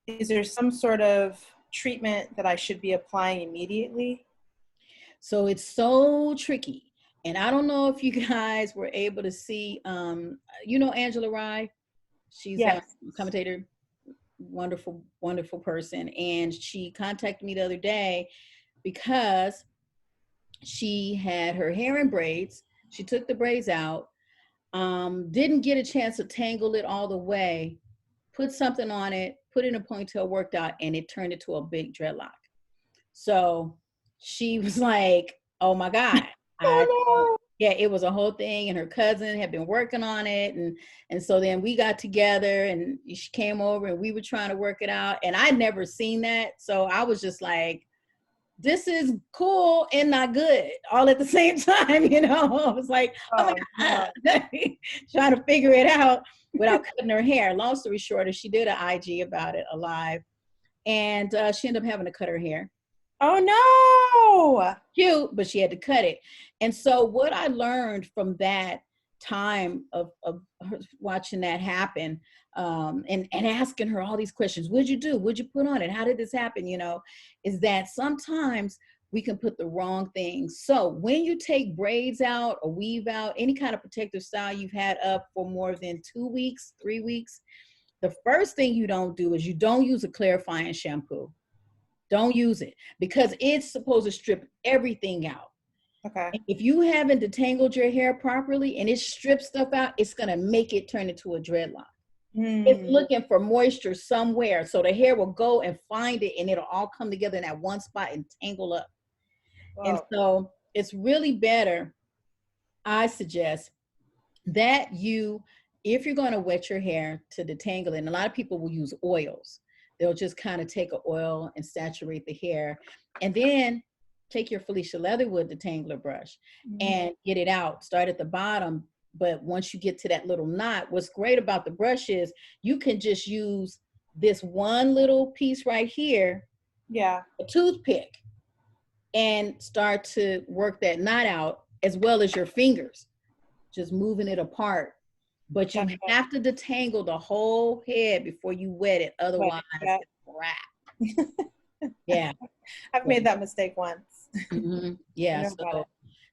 is there some sort of treatment that I should be applying immediately? So it's so tricky. And I don't know if you guys were able to see, you know, Angela Rye, she's a commentator, wonderful, wonderful person. And she contacted me the other day because she had her hair in braids. She took the braids out, didn't get a chance to tangle it all the way, put something on it, put it in a ponytail, worked out, and it turned into a big dreadlock. So she was like, oh my God. It was a whole thing, and her cousin had been working on it. And so then we got together and she came over and we were trying to work it out. And I'd never seen that. So I was just like, this is cool and not good all at the same time, you know. I was like, oh my God, trying to figure it out without cutting her hair. Long story short, she did an IG about it, a live, and she ended up having to cut her hair. Oh no! Cute, but she had to cut it. And so what I learned from that time of her watching that happen, and asking her all these questions, what'd you do? What'd you put on it? How did this happen? You know, is that sometimes we can put the wrong things. So when you take braids out or weave out, any kind of protective style you've had up for more than 2 weeks, 3 weeks, the first thing you don't do is you don't use a clarifying shampoo. Don't use it, because it's supposed to strip everything out. If you haven't detangled your hair properly and it strips stuff out, it's going to make it turn into a dreadlock. It's looking for moisture somewhere. So the hair will go and find it, and it'll all come together in that one spot and tangle up. And so it's really better, I suggest, that you, if you're going to wet your hair to detangle it, and a lot of people will use oils. They'll just kind of take an oil and saturate the hair, and then take your Felicia Leatherwood detangler brush and get it out. Start at the bottom, but once you get to that little knot, what's great about the brush is you can just use this one little piece right here, a toothpick, and start to work that knot out, as well as your fingers, just moving it apart. But you have to detangle the whole head before you wet it. Otherwise, it's a wrap. I've made that mistake once.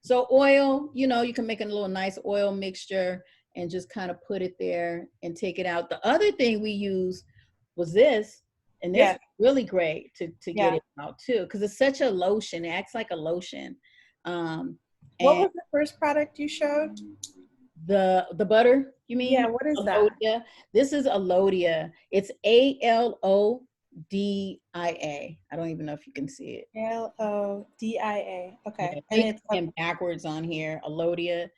So oil, you know, you can make a little nice oil mixture and just kind of put it there and take it out. The other thing we used was this, and this is really great to get it out too, because it's such a lotion. It acts like a lotion. What And was the first product you showed? the butter, you mean? Yeah, what is that? Alodia. This is Alodia. It's Alodia. I don't even know if you can see it. Lodia. Okay. Yeah, And big it's and backwards on here, Alodia.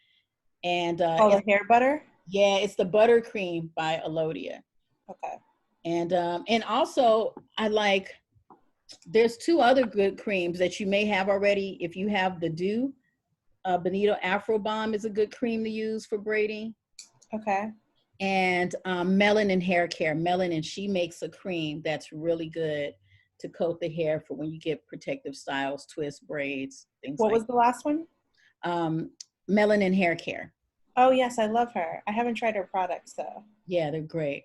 And the hair butter? yeah, it's the buttercream by Alodia. Okay. And also I like, there's two other good creams that you may have already. If you have the Dew, Bonito Afro Balm is a good cream to use for braiding. Okay. And Melanin Hair Care. Melanin, she makes a cream that's really good to coat the hair for when you get protective styles, twists, braids, things What like was the last one? that. Melanin Hair Care. Oh yes, I love her. I haven't tried her products though. Yeah, they're great.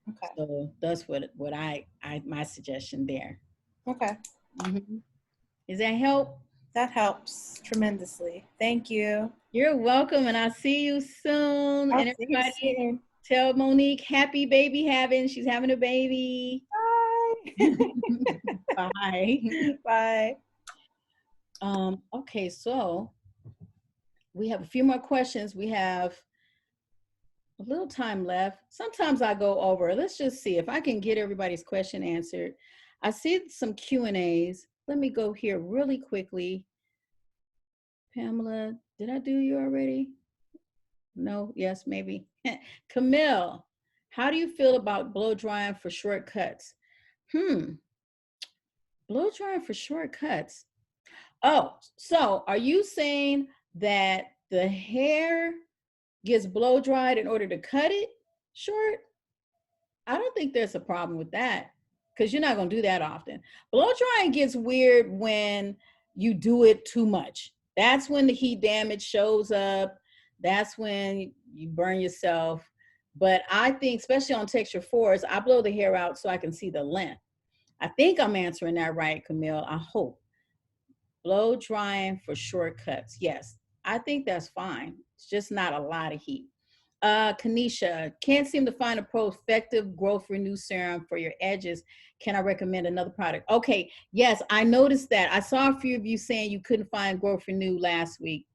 Okay. So that's what I my suggestion there. Okay. Mm-hmm. Does that help? That helps tremendously. Thank you. You're welcome, and I'll see you soon. I'll And see you everybody, soon. tell Monique happy baby having. She's having a baby. Bye. Bye. Bye. Okay, so we have a few more questions. We have a little time left. Sometimes I go over. Let's just see if I can get everybody's question answered. I see some Q&As. Let me go here really quickly. Pamela, did I do you already? No, yes, maybe. Camille, how do you feel about blow drying for shortcuts? Blow drying for shortcuts. Oh, so are you saying that the hair gets blow dried in order to cut it short? I don't think there's a problem with that because you're not going to do that often. Blow drying gets weird when you do it too much. That's when the heat damage shows up. That's when you burn yourself. But I think, especially on texture fours, I blow the hair out so I can see the length. I think I'm answering that right, Camille. I hope. Blow drying for shortcuts. Yes, I think that's fine. It's just not a lot of heat. Kanisha, can't seem to find a pro-effective growth renew serum for your edges. Can I recommend another product? Okay, yes, I noticed that. I saw a few of you saying you couldn't find growth renew last week.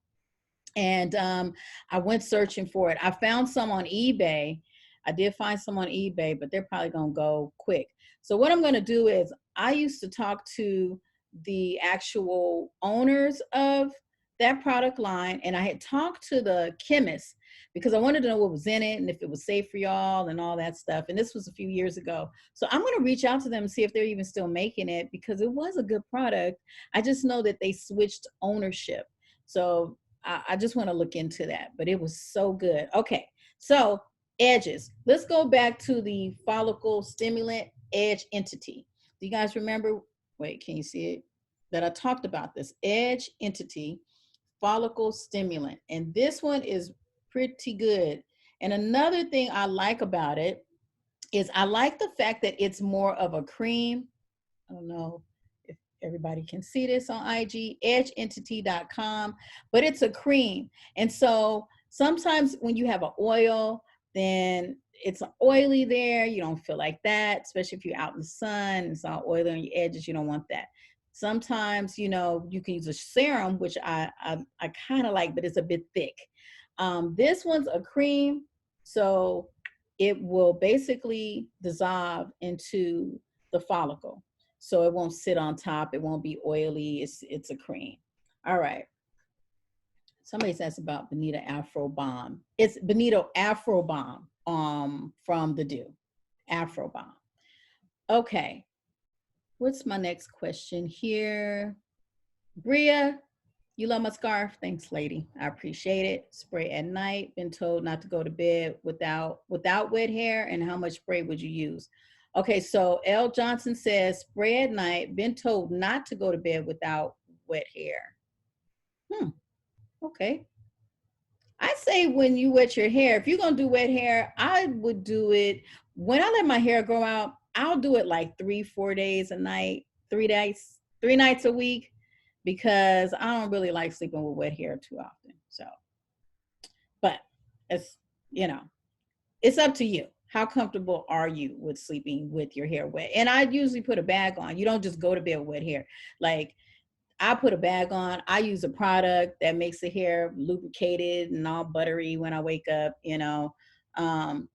And I went searching for it. I found some on eBay. I did find some on eBay, but they're probably gonna go quick. So what I'm gonna do is, I used to talk to the actual owners of that product line, and I had talked to the chemist because I wanted to know what was in it and if it was safe for y'all and all that stuff. And this was a few years ago. So I'm gonna reach out to them and see if they're even still making it, because it was a good product. I just know that they switched ownership. So I just want to look into that, but it was so good. Okay, so edges. Let's go back to the follicle stimulant edge entity. Do you guys remember? Wait, can you see it? That I talked about this edge entity follicle stimulant, and this one is pretty good. And another thing I like about it is I like the fact that it's more of a cream. I don't know if everybody can see this on IG, edgeentity.com, but it's a cream. And so sometimes when you have an oil, then it's oily there. You don't feel like that, especially if you're out in the sun, it's all oily on your edges. You don't want that. Sometimes, you know, you can use a serum, which I kind of like, but it's a bit thick. This one's a cream, so it will basically dissolve into the follicle. So it won't sit on top. It won't be oily. It's a cream. All right. Somebody's asked about Bonito Afro Balm. It's Bonito Afro Balm from the Dew. Afro Balm. Okay. What's my next question here? Bria, you love my scarf? Thanks, lady. I appreciate it. Spray at night. Been told not to go to bed without wet hair. And how much spray would you use? Okay, so L. Johnson says spray at night. Been told not to go to bed without wet hair. Okay. I say when you wet your hair, if you're gonna do wet hair, I would do it when I let my hair grow out. I'll do it like 3-4 days a night, 3 nights a week, because I don't really like sleeping with wet hair too often. So, but it's, you know, it's up to you. How comfortable are you with sleeping with your hair wet? And I usually put a bag on. You don't just go to bed with wet hair. Like, I put a bag on. I use a product that makes the hair lubricated and all buttery when I wake up, you know. Um,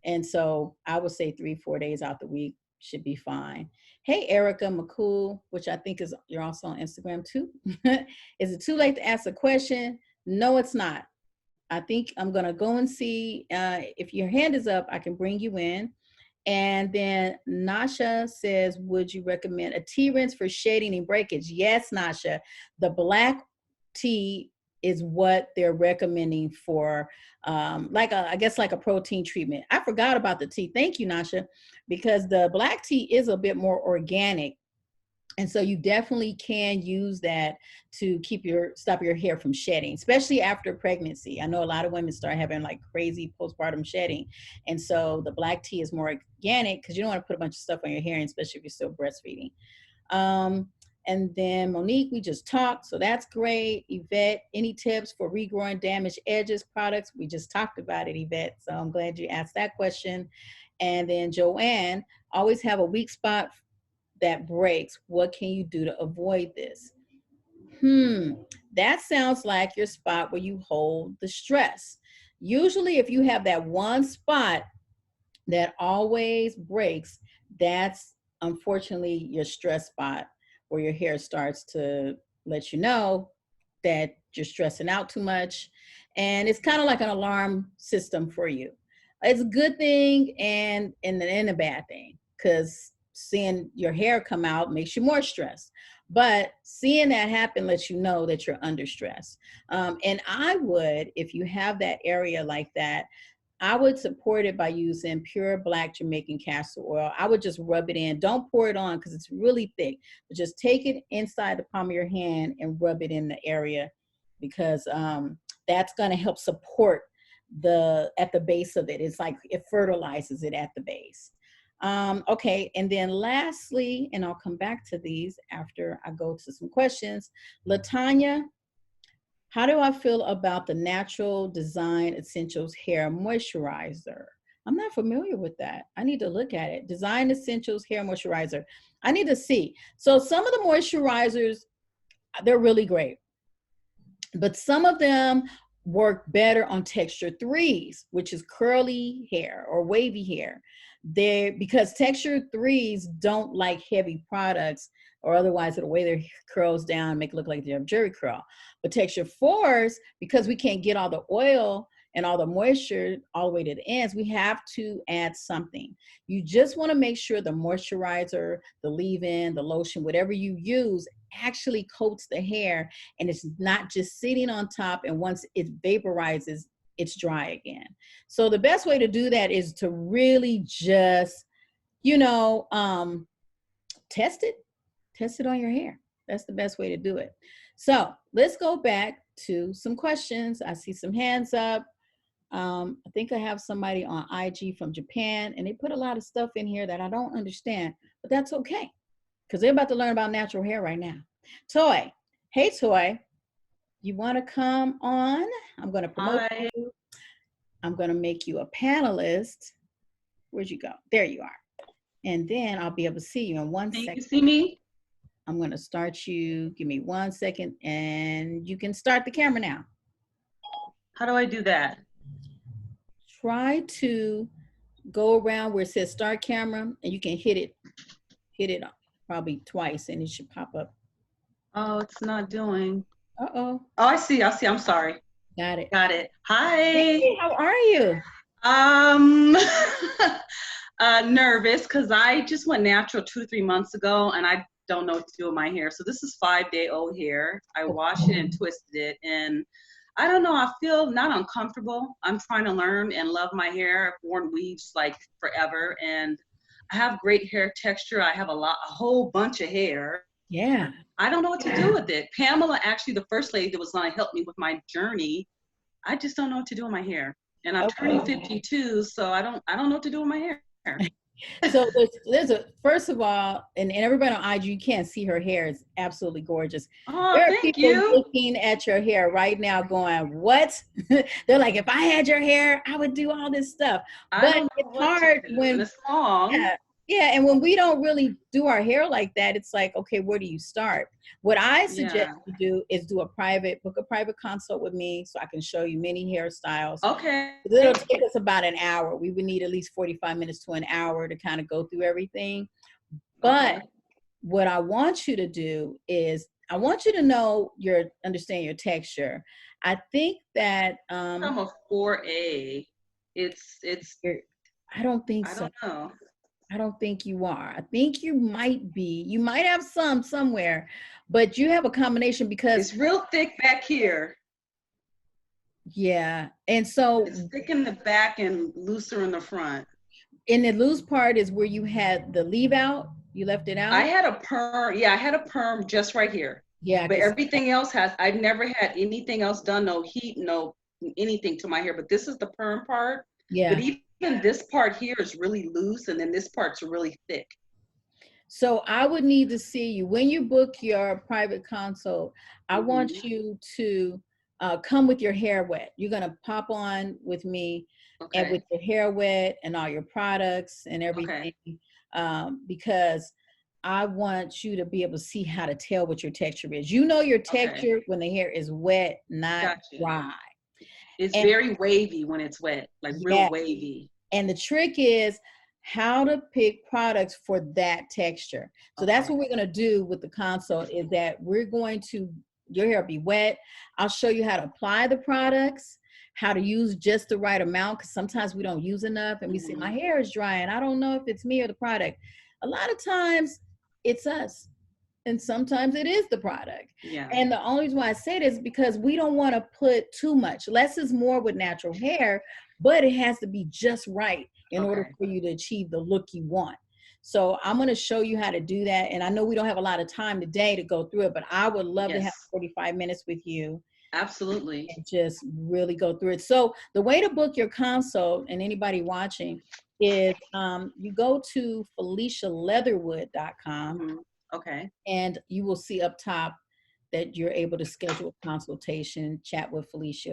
and so I would say 3-4 days out the week should be fine. Hey, Erica McCool, which I think is, you're also on Instagram too. Is it too late to ask a question? No, it's not. I think I'm going to go and see if your hand is up, I can bring you in. And then Nasha says, would you recommend a tea rinse for shedding and breakage? Yes, Nasha. The black tea is what they're recommending for I guess like a protein treatment. I forgot about the tea. Thank you, Nasha, because the black tea is a bit more organic. And so you definitely can use that to stop your hair from shedding, especially after pregnancy. I know a lot of women start having like crazy postpartum shedding. And so the black tea is more organic because you don't want to put a bunch of stuff on your hair, especially if you're still breastfeeding. And then Monique, we just talked, so that's great. Yvette, any tips for regrowing damaged edges products? We just talked about it, Yvette, so I'm glad you asked that question. And then Joanne, always have a weak spot that breaks. What can you do to avoid this? That sounds like your spot where you hold the stress. Usually if you have that one spot that always breaks, that's unfortunately your stress spot where your hair starts to let you know that you're stressing out too much. And it's kind of like an alarm system for you. It's a good thing and a bad thing, because seeing your hair come out makes you more stressed. But seeing that happen lets you know that you're under stress. And I would, if you have that area like that, I would support it by using pure black Jamaican castor oil. I would just rub it in. Don't pour it on because it's really thick. But just take it inside the palm of your hand and rub it in the area, because that's going to help support at the base of it. It's like it fertilizes it at the base. Okay, and then lastly, and I'll come back to these after I go to some questions. Latanya, how do I feel about the Natural Design Essentials Hair Moisturizer? I'm not familiar with that. I need to look at it. Design Essentials Hair Moisturizer. I need to see. So some of the moisturizers, they're really great, but some of them work better on texture 3s, which is curly hair or wavy hair. Because texture 3s don't like heavy products, or otherwise it'll weigh their curls down, make it look like they have jerry curl. But texture 4s, because we can't get all the oil and all the moisture all the way to the ends, we have to add something. You just want to make sure the moisturizer, the leave-in, the lotion, whatever you use actually coats the hair, and it's not just sitting on top, and once it vaporizes, it's dry again. So the best way to do that is to really just, test it on your hair. That's the best way to do it. So let's go back to some questions. I see some hands up. I think I have somebody on IG from Japan, and they put a lot of stuff in here that I don't understand, but that's okay, because they're about to learn about natural hair right now. Toy, hey Toy, you want to come on? I'm going to promote you. I'm going to make you a panelist. Where'd you go? There you are. And then I'll be able to see you in 1 second. Can you see me? I'm going to start you. Give me 1 second, and you can start the camera now. How do I do that? Try to go around where it says start camera, and you can hit it probably twice, and it should pop up. Oh, it's not doing. Uh-oh. Oh, I see. I'm sorry. Got it. Hi. Hey, how are you? Nervous because I just went natural 2 to 3 months ago, and I don't know what to do with my hair. So this is 5-day-old hair. I washed it and twisted it, and I don't know. I feel not uncomfortable. I'm trying to learn and love my hair. I've worn weaves like forever, and I have great hair texture. I have a whole bunch of hair. Yeah. I don't know what to do with it. Pamela, actually the first lady that was going to help me with my journey. I just don't know what to do with my hair. And I'm turning 52, so I don't know what to do with my hair. So first of all, and everybody on IG, you can't see her hair. It's absolutely gorgeous. Oh, there are thank people you. looking at your hair right now going, what? They're like, if I had your hair, I would do all this stuff. But it's hard when it's long. Yeah, Yeah, and when we don't really do our hair like that, it's like, okay, where do you start? What I suggest Yeah. you do is book a private consult with me so I can show you many hairstyles. Okay. It'll take us about an hour. We would need at least 45 minutes to an hour to kind of go through everything. But what I want you to do is I want you to understand your texture. I think that I'm a 4A. It's I don't think I so. don't know. I don't think you are. I think you might be. You might have some somewhere, but you have a combination because It's real thick back here. yeah. And so It's thick in the back and looser in the front. in the loose part is where you had the leave out. You left it out. I had a perm. Yeah, I had a perm just right here. Yeah. But everything else I've never had anything else done, no heat, no anything to my hair. But this is the perm part. Yeah. But even this part here is really loose, and then this part's really thick. So I would need to see you when you book your private consult. I want you to come with your hair wet. You're gonna pop on with me, and with your hair wet and all your products and everything, because I want you to be able to see how to tell what your texture is. You know your texture when the hair is wet, not dry. It's very wavy when it's wet, like real wavy. And the trick is how to pick products for that texture. So that's what we're going to do with the consult is that we're going to, your hair will be wet. I'll show you how to apply the products, how to use just the right amount, because sometimes we don't use enough and we say, my hair is dry and I don't know if it's me or the product. A lot of times it's us. And sometimes it is the product. Yeah. And the only reason why I say this is because we don't want to put too much. Less is more with natural hair, but it has to be just right in order for you to achieve the look you want. So I'm going to show you how to do that. And I know we don't have a lot of time today to go through it, but I would love to have 45 minutes with you. Absolutely. And just really go through it. So the way to book your consult, and anybody watching, is you go to FeliciaLeatherwood.com. And you will see up top that you're able to schedule a consultation, chat with Felicia,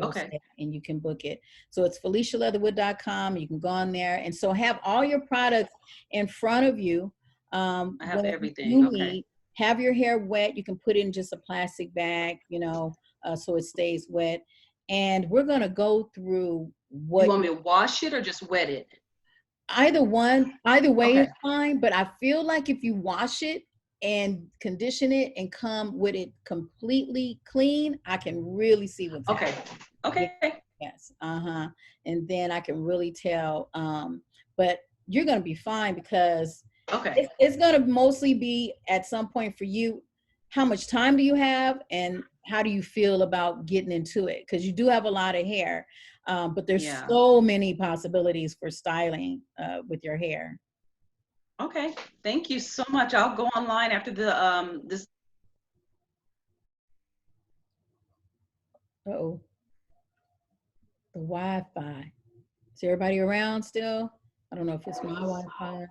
and you can book it. So it's FeliciaLeatherwood.com. You can go on there. And so have all your products in front of you. I have everything. You need, have your hair wet. You can put it in just a plastic bag, so it stays wet. And we're going to go through what. You want me to wash it or just wet it? Either way is fine. But I feel like if you wash it and condition it and come with it completely clean, I can really see what's happening. Okay. Yes. And then I can really tell. But you're going to be fine because it's going to mostly be at some point for you. How much time do you have and how do you feel about getting into it? Because you do have a lot of hair, but there's so many possibilities for styling with your hair. Okay, thank you so much. I'll go online after the this. Uh-oh. The Wi-Fi. Is everybody around still? I don't know if it's my Wi-Fi.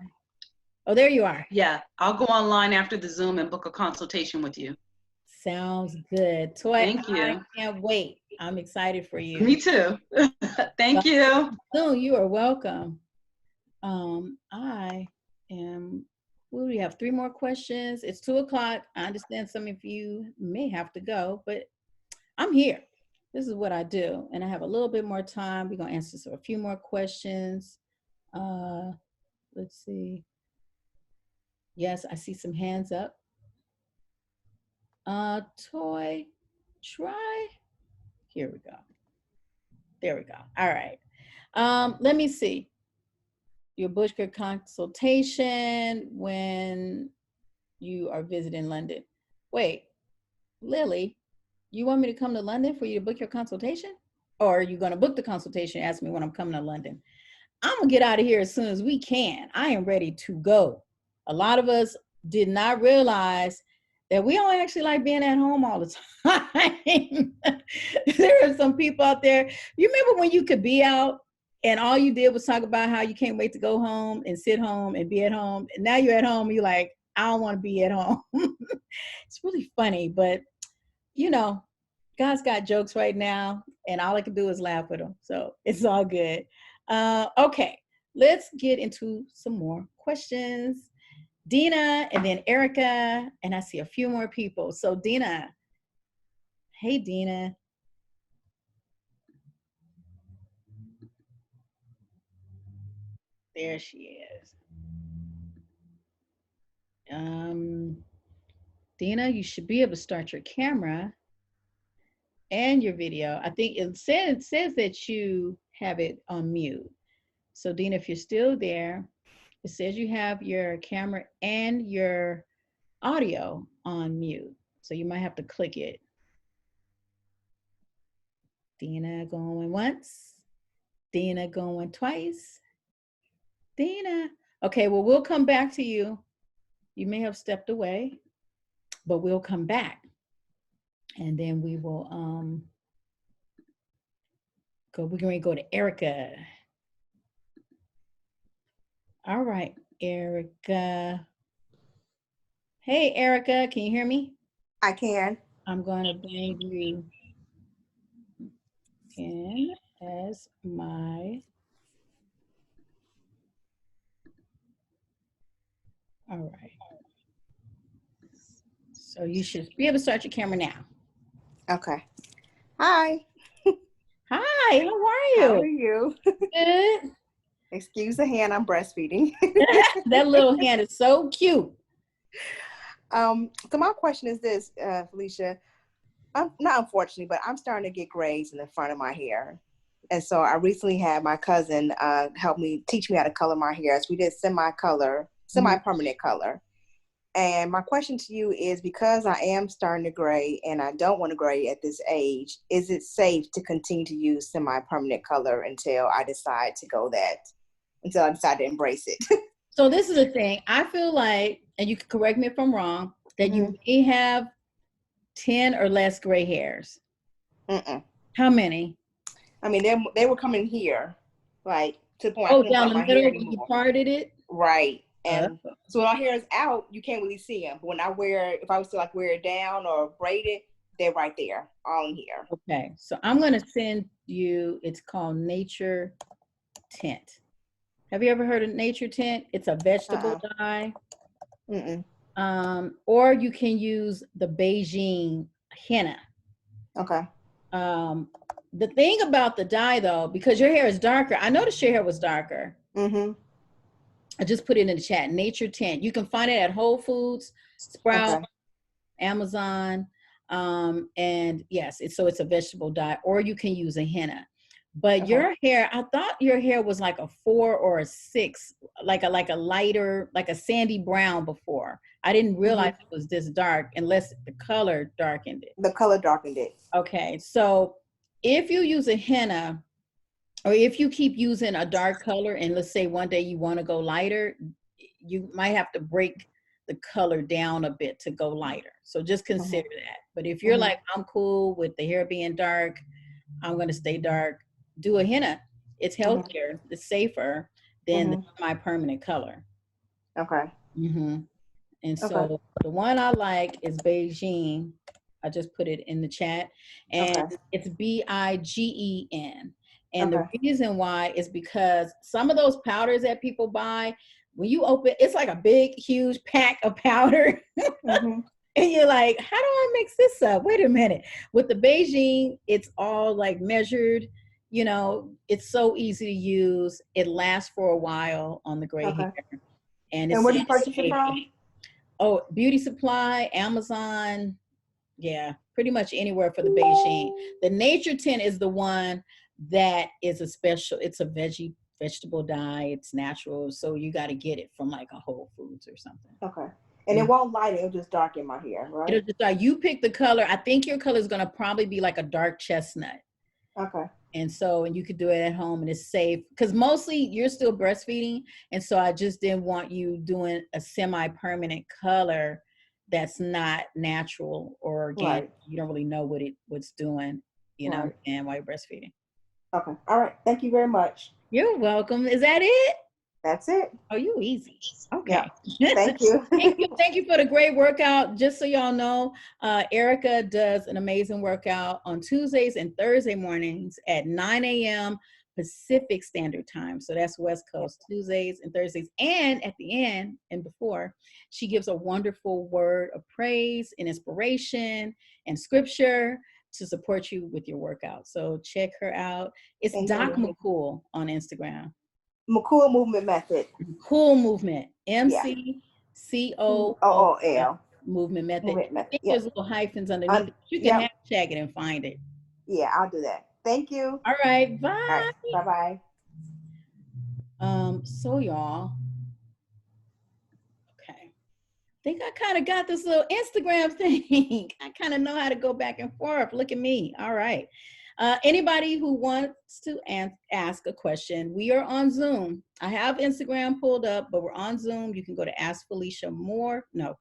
Oh, there you are. Yeah, I'll go online after the Zoom and book a consultation with you. Sounds good. Toy, thank you. I can't wait. I'm excited for you. Me too. Thank you. No, you are welcome. We have 3 more questions. It's 2:00. I understand some of you may have to go, but I'm here. This is what I do. And I have a little bit more time. We're going to answer a few more questions. Let's see. Yes, I see some hands up. Toy, try. Here we go. There we go. All right. Let me see. Your book your consultation when you are visiting London. Wait, Lily, you want me to come to London for you to book your consultation? Or are you going to book the consultation and ask me when I'm coming to London? I'm going to get out of here as soon as we can. I am ready to go. A lot of us did not realize that we don't actually like being at home all the time. There are some people out there. You remember when you could be out and all you did was talk about how you can't wait to go home and sit home and be at home. And now you're at home, you're like, I don't want to be at home. It's really funny, but God's got jokes right now and all I can do is laugh with them. So it's all good. Okay. let's get into some more questions. Dina and then Erica, and I see a few more people. So Dina, hey Dina. There she is. Dina, you should be able to start your camera and your video. I think it says that you have it on mute. So Dina, if you're still there, it says you have your camera and your audio on mute. So you might have to click it. Dina going once. Dina going twice. Dina. Okay, well, we'll come back to you. You may have stepped away, but we'll come back. And then we will we're going to go to Erica. All right, Erica. Hey, Erica, can you hear me? I can. I'm going to bring you in as my, all right. So you should be able to start your camera now. Okay. Hi. Hi, how are you? How are you? Good. Excuse the hand, I'm breastfeeding. That little hand is so cute. So my question is this, Felicia. I'm not unfortunately, but I'm starting to get grays in the front of my hair. And so I recently had my cousin help me teach me how to color my hair. So we did semi-permanent color. And my question to you is, because I am starting to gray and I don't want to gray at this age, is it safe to continue to use semi-permanent color until I decide to embrace it? So this is the thing. I feel like, and you can correct me if I'm wrong, that you may have 10 or less gray hairs. How many? I mean, they were coming here, like to the point. Oh, down the middle when you parted it? Right. And so when my hair is out, you can't really see them. But when if I was to wear it down or braid it, they're right there, all in here. Okay. So I'm going to send you, it's called Nature Tint. Have you ever heard of Nature Tint? It's a vegetable dye. Or you can use the Beijing henna. Okay. The thing about the dye though, because your hair is darker, I noticed your hair was darker. I just put it in the chat, Nature Tint. You can find it at Whole Foods, Sprout, Amazon. And yes, it's a vegetable dye, or you can use a henna. But your hair, I thought your hair was like a 4 or a 6, like a lighter, like a sandy brown before. I didn't realize it was this dark unless the color darkened it. The color darkened it. Okay, so if you use a henna, or if you keep using a dark color and let's say one day you want to go lighter, you might have to break the color down a bit to go lighter. So just consider that. But if you're like, I'm cool with the hair being dark, I'm going to stay dark, do a henna. It's healthier, it's safer than the semi-permanent color. Okay. And so the one I like is Beijing. I just put it in the chat. And it's BIGEN. And the reason why is because some of those powders that people buy, when you open, it's like a big, huge pack of powder. And you're like, how do I mix this up? Wait a minute. With the Beijing, it's all like measured. You know, it's so easy to use. It lasts for a while on the gray hair. And where do you purchase it from? Oh, Beauty Supply, Amazon. Yeah, pretty much anywhere for the Beijing. The Nature Tint is the one that is it's a vegetable dye. It's natural. So you got to get it from like a Whole Foods or something. Okay. And it won't light it. It'll just darken my hair, right? It'll just like, you pick the color. I think your color is going to probably be like a dark chestnut. Okay. And you could do it at home and it's safe because mostly you're still breastfeeding. And so I just didn't want you doing a semi-permanent color that's not natural or organic. You don't really know what it's doing, you know, and while you're breastfeeding. Okay. All right. Thank you very much. You're welcome. Is that it? That's it. Oh, you easy. Okay. Yeah. Thank you. Thank you for the great workout. Just so y'all know, Erica does an amazing workout on Tuesdays and Thursday mornings at 9 a.m. Pacific Standard Time. So that's West Coast, Tuesdays and Thursdays. And at the end and before, she gives a wonderful word of praise and inspiration and scripture to support you with your workout. So check her out. It's Doc McCool on Instagram. McCool Movement Method. Cool Movement. Yeah. MCCOOL. Movement Method. Movement I Method. think Yep. there's little hyphens underneath it. You can hashtag it and find it. Yeah, I'll do that. Thank you. All right, bye. All right, bye-bye. So y'all, okay. I think I kind of got this little Instagram thing. I kind of know how to go back and forth. Look at me. All right. Anybody who wants to ask a question, we are on Zoom. I have Instagram pulled up, but we're on Zoom. You can go to Ask Felicia More. No,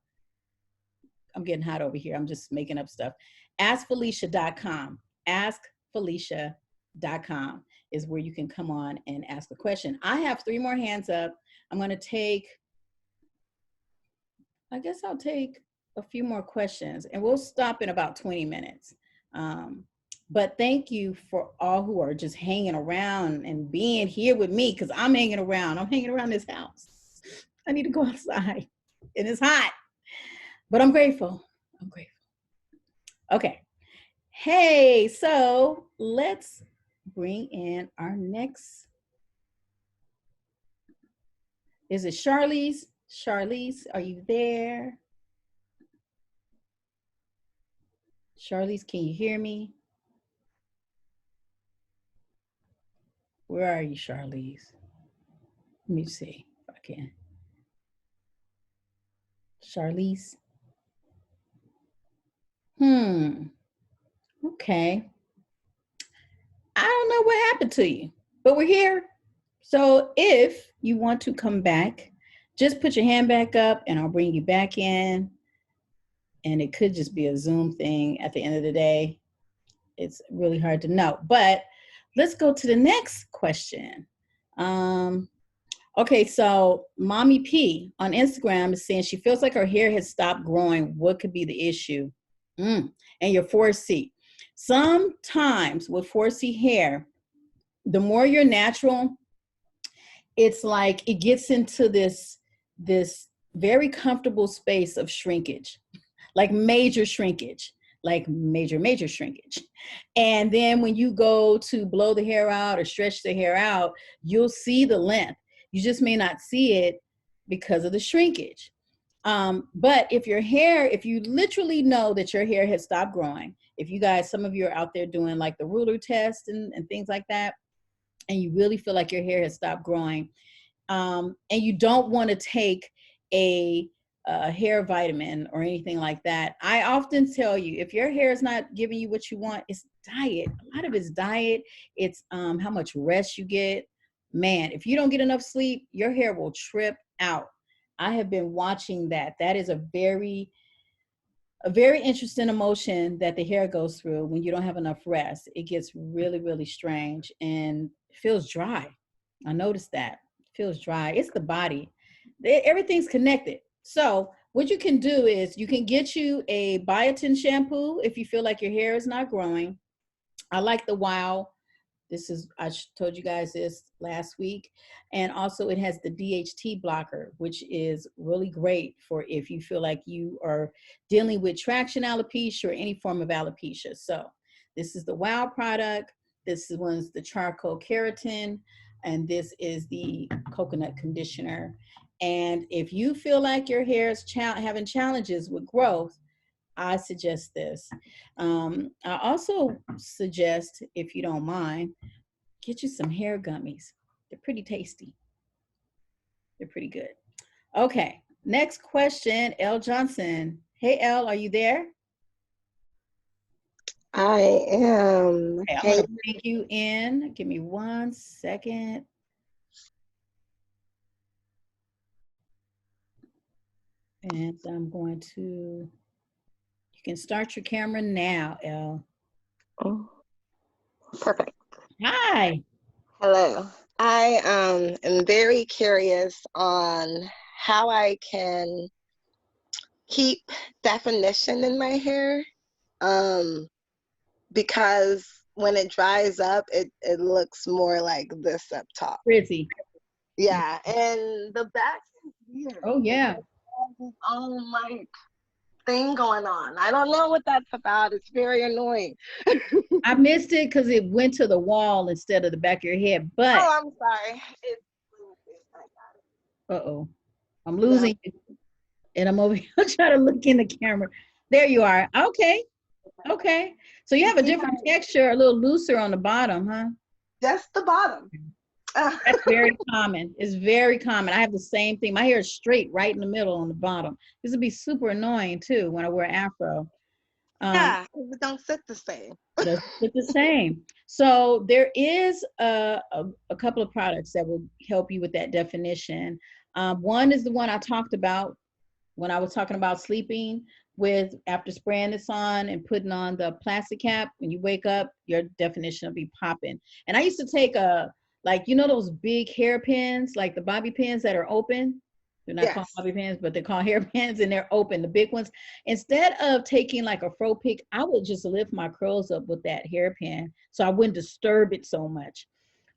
I'm getting hot over here. I'm just making up stuff. AskFelicia.com. AskFelicia.com is where you can come on and ask a question. I have 3 more hands up. I'm going to take, I guess I'll take a few more questions and we'll stop in about 20 minutes. But thank you for all who are just hanging around and being here with me, because I'm hanging around. I'm hanging around this house. I need to go outside and it's hot, but I'm grateful. I'm grateful. Okay. Hey, so let's bring in our next. Is it Charlize? Charlize, are you there? Charlize, can you hear me? Where are you, Charlize? Let me see if I can. Charlize? Okay. I don't know what happened to you, but we're here. So if you want to come back, just put your hand back up and I'll bring you back in. And it could just be a Zoom thing at the end of the day. It's really hard to know, but let's go to the next question. Okay, so Mommy P on Instagram is saying she feels like her hair has stopped growing. What could be the issue? And your 4C. Sometimes with 4C hair, the more you're natural, it's like it gets into this very comfortable space of shrinkage, like major shrinkage, like major shrinkage. And then when you go to blow the hair out or stretch the hair out, you'll see the length. You just may not see it because of the shrinkage. But if you literally know that your hair has stopped growing, if you guys, some of you are out there doing like the ruler test and things like that, and you really feel like your hair has stopped growing, and you don't want to take a hair vitamin or anything like that, I often tell you, if your hair is not giving you what you want, it's diet. A lot of it's diet. It's how much rest you get. Man, if you don't get enough sleep, your hair will trip out. I have been watching that. That is a very interesting emotion that the hair goes through when you don't have enough rest. It gets really strange and feels dry. I noticed that. It feels dry. It's the body. Everything's connected. So what you can do is you can get you a biotin shampoo if you feel like your hair is not growing. I like the Wow. I told you guys this last week. And also it has the DHT blocker, which is really great for if you feel like you are dealing with traction alopecia or any form of alopecia. So this is the Wow product. This one's the charcoal keratin, and this is the coconut conditioner. And if you feel like your hair is having challenges with growth, I suggest this. I also suggest, if you don't mind, get you some hair gummies. They're pretty tasty. They're pretty good. Okay, next question, L. Johnson. Hey, L, are you there? I am. Okay, I'm going to bring you in. Give me 1 second. And I'm going to, you can start your camera now, Elle. Oh, perfect. Hi. Hello. I am very curious on how I can keep definition in my hair, because when it dries up, it looks more like this up top. Frizzy. Yeah, and the back is weird. Oh yeah. It has its own like thing going on. I don't know what that's about. It's very annoying. I missed it because it went to the wall instead of the back of your head. But Oh, I'm sorry. uh-oh, I'm losing you. And I'm over here trying to look in the camera. There you are. Okay. Okay. So you have a different texture, a little looser on the bottom, huh? Just the bottom. That's very common. It's very common. I have the same thing. My hair is straight right in the middle on the bottom. This would be super annoying too when I wear afro. Yeah, it don't sit the same. Doesn't fit the same. So there is a couple of products that will help you with that definition. One is the one I talked about when I was talking about sleeping with, after spraying this on and putting on the plastic cap, when you wake up, your definition will be popping. And I used to take like, you know, those big hairpins, like the bobby pins that are open. They're not called bobby pins, but they're called hairpins, and they're open, the big ones. Instead of taking like a fro pick, I would just lift my curls up with that hairpin so I wouldn't disturb it so much.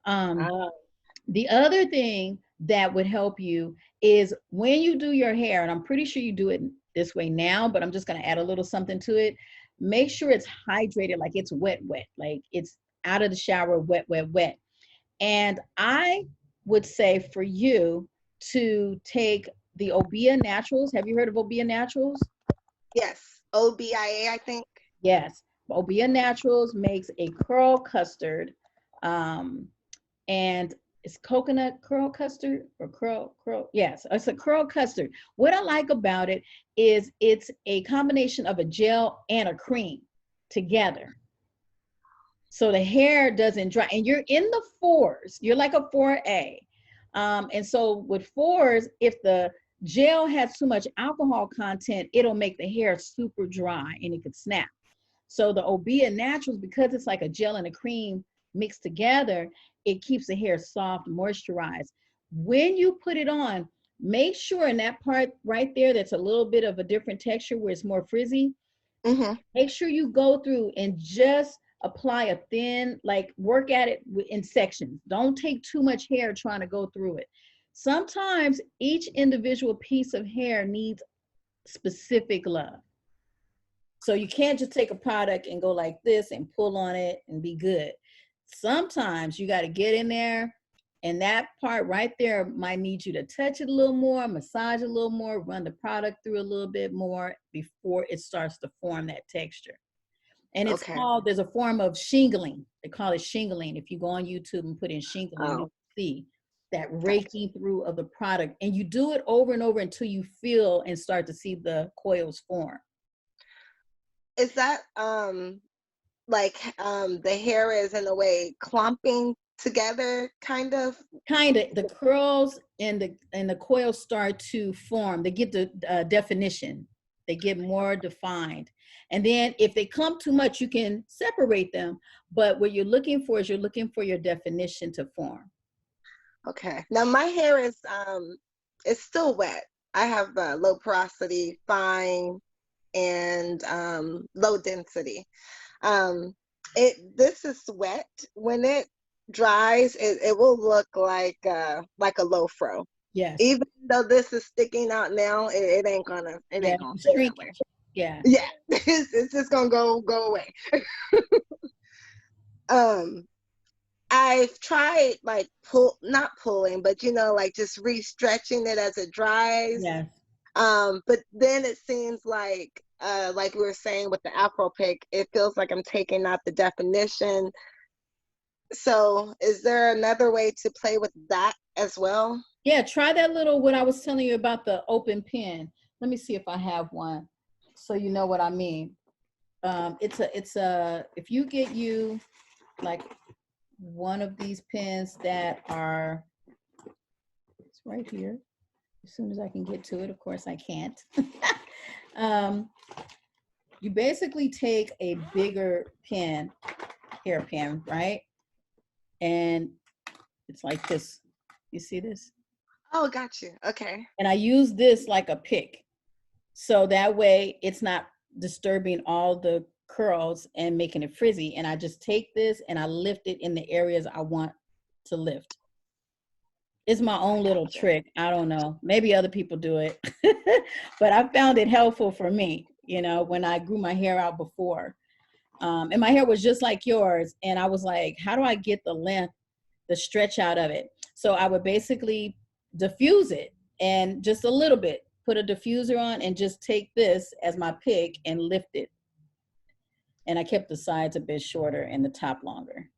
The other thing that would help you is when you do your hair, and I'm pretty sure you do it this way now, but I'm just going to add a little something to it. Make sure it's hydrated, like it's wet, like it's out of the shower, wet. And I would say for you to take the Obia Naturals. Have you heard of Obia Naturals? Yes, OBIA, I think. Yes, Obia Naturals makes a curl custard, and it's coconut curl custard or curl. Yes, it's a curl custard. What I like about it is it's a combination of a gel and a cream together. So the hair doesn't dry, and you're in the 4s. You're like a 4A. And so with 4s, if the gel has too much alcohol content, it'll make the hair super dry and it could snap. So the Obia Naturals, because it's like a gel and a cream mixed together, it keeps the hair soft, moisturized. When you put it on, make sure in that part right there that's a little bit of a different texture where it's more frizzy, make sure you go through and just apply a thin, like work at it in sections. Don't take too much hair trying to go through it. Sometimes each individual piece of hair needs specific love. So you can't just take a product and go like this and pull on it and be good. Sometimes you got to get in there, and that part right there might need you to touch it a little more, massage it a little more, run the product through a little bit more before it starts to form that texture. And it's called, there's a form of shingling. They call it shingling. If you go on YouTube and put in shingling, you'll see that raking through of the product. And you do it over and over until you feel and start to see the coils form. Is that like the hair is in a way clumping together, kind of? Kind of. The curls and the coils start to form. They get the definition. They get more defined. And then if they clump too much, you can separate them. But what you're looking for is you're looking for your definition to form. Okay. Now my hair is it's still wet. I have low porosity, fine, and low density. This is wet. When it dries, it will look like a low fro. Yes. Even though this is sticking out now, it ain't gonna stay that way. Yeah. Yeah. It's just gonna go away. I've tried like not pulling, but like just re-stretching it as it dries. Yes. But then it seems like we were saying with the Afro pick, it feels like I'm taking out the definition. So is there another way to play with that as well? Yeah, try that little, what I was telling you about the open pen. Let me see if I have one so you know what I mean. If you get you like one of these pens that are, it's right here. As soon as I can get to it, of course I can't. You basically take a bigger pen, hairpin, right? And it's like this. You see this? Oh, got you. Okay. And I use this like a pick. So that way it's not disturbing all the curls and making it frizzy. And I just take this and I lift it in the areas I want to lift. It's my own little trick. I don't know. Maybe other people do it, but I found it helpful for me, you know, when I grew my hair out before. And my hair was just like yours. And I was like, how do I get the length, the stretch out of it? So I would basically diffuse it and just a little bit, put a diffuser on and just take this as my pick and lift it. And I kept the sides a bit shorter and the top longer.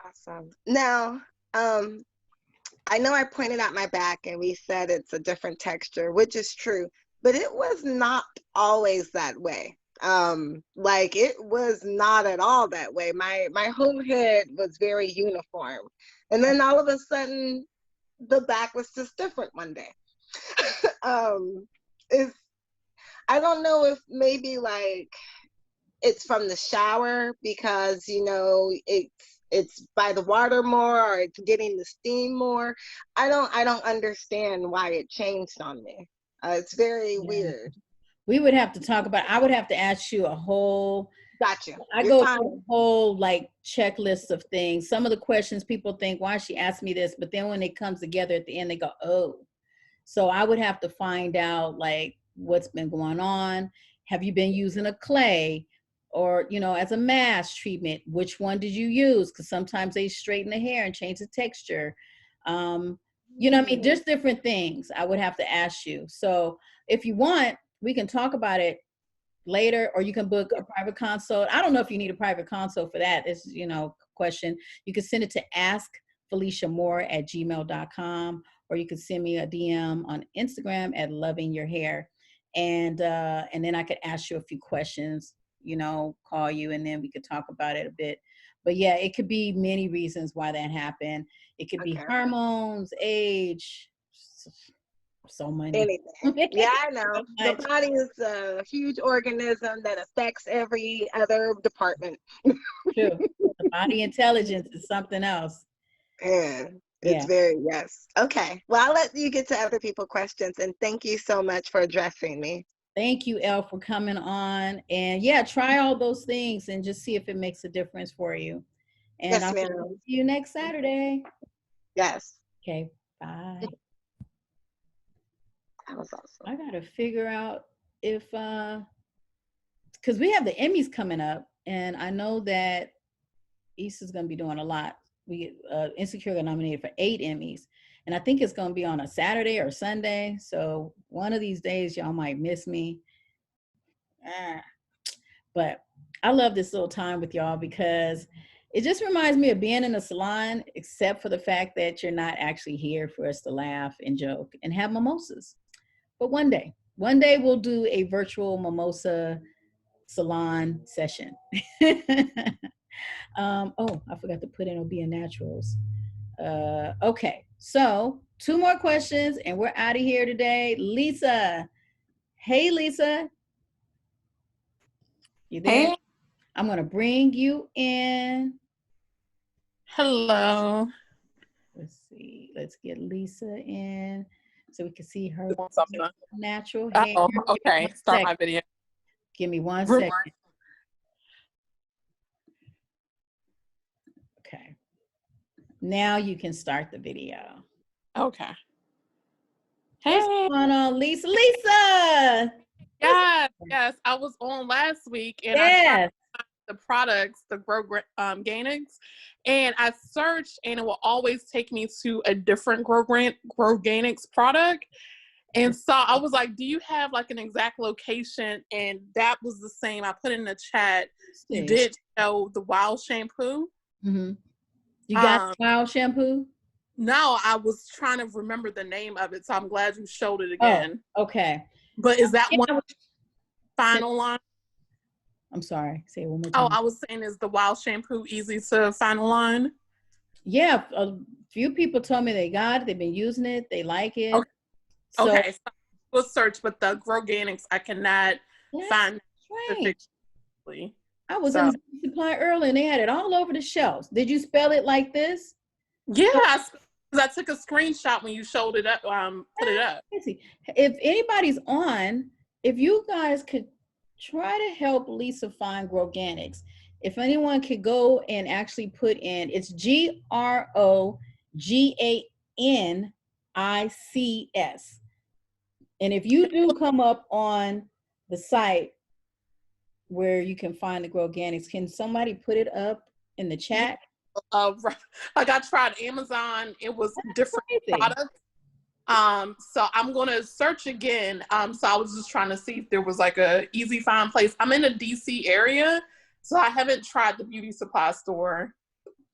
Awesome. Now, I know I pointed out my back and we said it's a different texture, which is true, but it was not always that way. Like it was not at all that way. My whole head was very uniform. And then all of a sudden the back was just different one day. I don't know if maybe like it's from the shower because, you know, it's by the water more or it's getting the steam more. I don't understand why it changed on me. It's very weird. We would have to talk about, I would have to ask you a whole, Gotcha. I go through a whole like checklist of things. Some of the questions people think, why she asked me this? But then when it comes together at the end, they go, oh. So I would have to find out like what's been going on. Have you been using a clay or, you know, as a mask treatment? Which one did you use? Because sometimes they straighten the hair and change the texture. You know what I mean? Just different things I would have to ask you. So if you want, we can talk about it later, or you can book a private consult. I don't know if you need a private consult for that. This is, you know, question. You can send it to askfeliciamore@gmail.com, or you can send me a DM on Instagram at Loving Your Hair. And then I could ask you a few questions, you know, call you, and then we could talk about it a bit. But yeah, it could be many reasons why that happened. It could be hormones, age, so many. Anything. Yeah, I know. The body is a huge organism that affects every other department. True. The body intelligence is something else. Yeah. It's very, yes. Okay. Well, I'll let you get to other people's questions, and thank you so much for addressing me. Thank you, Elle, for coming on. And yeah, try all those things and just see if it makes a difference for you. And yes, I'll see you next Saturday. Yes. Okay. Bye. That was awesome. I gotta figure out if because we have the Emmys coming up, and I know that Issa's gonna be doing a lot. We Insecure got nominated for 8 Emmys, and I think it's gonna be on a Saturday or Sunday. So one of these days y'all might miss me. But I love this little time with y'all because it just reminds me of being in a salon, except for the fact that you're not actually here for us to laugh and joke and have mimosas. But one day we'll do a virtual mimosa salon session. Oh, I forgot to put in Obia Naturals. Okay, so 2 more questions and we're out of here today. Lisa. Hey, Lisa. You there? Hey. I'm going to bring you in. Hello. Let's see. Let's get Lisa in so we can see her natural hair. Oh, okay. Start my video. Give me 1 second. Okay. Now you can start the video. Okay. Hey. What's going on, Lisa? Lisa! Yes. I was on last week and I tried the products, the Groganics, and I searched and it will always take me to a different Groganics product. And so I was like, do you have like an exact location? And that was the same. I put in the chat. You did show the Wild shampoo. Mm-hmm. You got Wild shampoo? No, I was trying to remember the name of it. So I'm glad you showed it again. Oh, okay. But is that one final line? I'm sorry. Say it one more time. Oh, I was saying, is the Wild shampoo easy to final line? Yeah. A few people told me they got it. They've been using it. They like it. Okay. So we'll search, but the Groganics I cannot find specifically. I was in the supply early and they had it all over the shelves. Did you spell it like this? Yeah, I took a screenshot when you showed it up, put it up. If anybody's on, if you guys could try to help Lisa find Growganics. If anyone could go and actually put in, it's Growganics. And if you do come up on the site where you can find the Growganics, can somebody put it up in the chat? Like I tried Amazon, it was different products. So I'm gonna search again. So I was just trying to see if there was like a easy find place. I'm in a DC area, so I haven't tried the beauty supply store.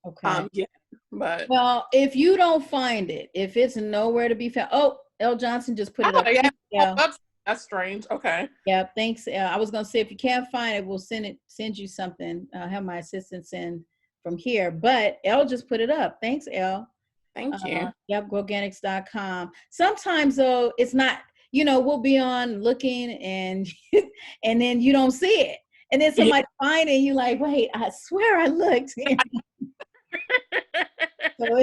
Okay. Yet, but well, if you don't find it, if it's nowhere to be found, oh, L. Johnson just put it up. Yeah. That's strange. Okay. Yeah, thanks. I was gonna say if you can't find it, we'll send you something. I'll have my assistant send from here. But L just put it up. Thanks, L. Thank you. Yep, Growganics.com. Sometimes though, it's not, we'll be on looking and and then you don't see it. And then somebody find it and you're like, wait, I swear I looked. So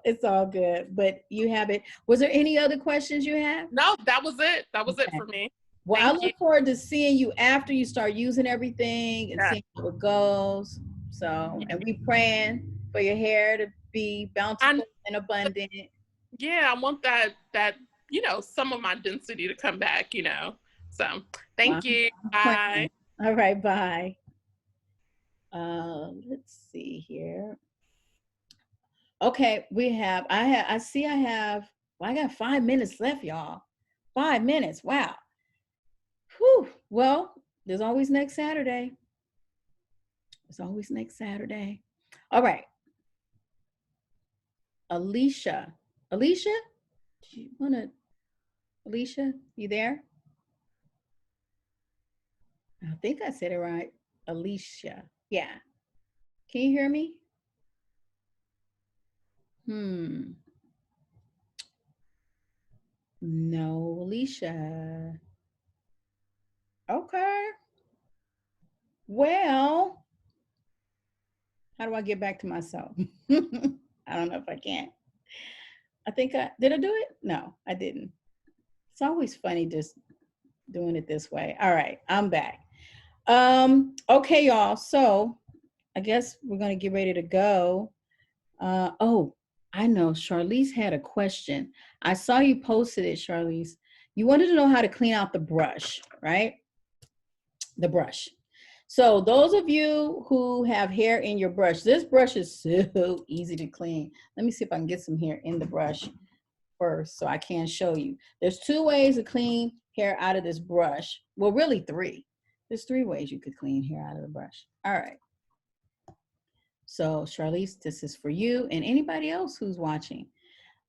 it's all good, but you have it. Was there any other questions you have? No, that was it. That was it for me. Well, I look forward to seeing you after you start using everything and seeing how it goes. So, and we praying for your hair to be bountiful and abundant. Yeah, I want that some of my density to come back, So, thank you. Bye. All right, bye. Let's see here. Okay, I got 5 minutes left, y'all. 5 minutes. Wow. Whew. Well, there's always next Saturday. All right. Alicia, Alicia, you there? I think I said it right. Alicia. Yeah. Can you hear me? No, Alicia. Okay. Well, how do I get back to myself? I don't know if I can. Did I do it? No, I didn't. It's always funny just doing it this way. All right, I'm back. Okay, y'all. So I guess we're gonna get ready to go. Oh, I know Charlize had a question. I saw you posted it, Charlize. You wanted to know how to clean out the brush, right? The brush. So those of you who have hair in your brush, this brush is so easy to clean. Let me see if I can get some hair in the brush first so I can show you. There's 2 ways to clean hair out of this brush. Well, really 3. There's 3 ways you could clean hair out of the brush. All right. So Charlize, this is for you and anybody else who's watching.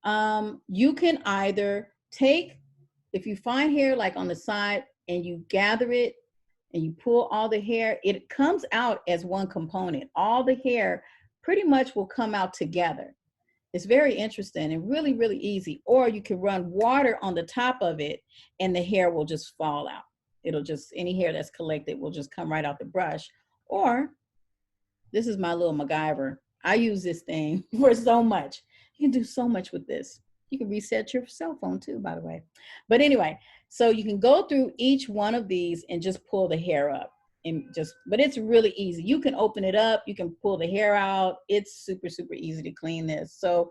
You can either if you find hair like on the side and you gather it and you pull all the hair, it comes out as one component. All the hair pretty much will come out together. It's very interesting and really, really easy. Or you can run water on the top of it and the hair will just fall out. Any hair that's collected will just come right out the brush. Or this is my little MacGyver. I use this thing for so much. You can do so much with this. You can reset your cell phone too, by the way. But anyway, so you can go through each one of these and just pull the hair up. But it's really easy. You can open it up. You can pull the hair out. It's super, super easy to clean this. So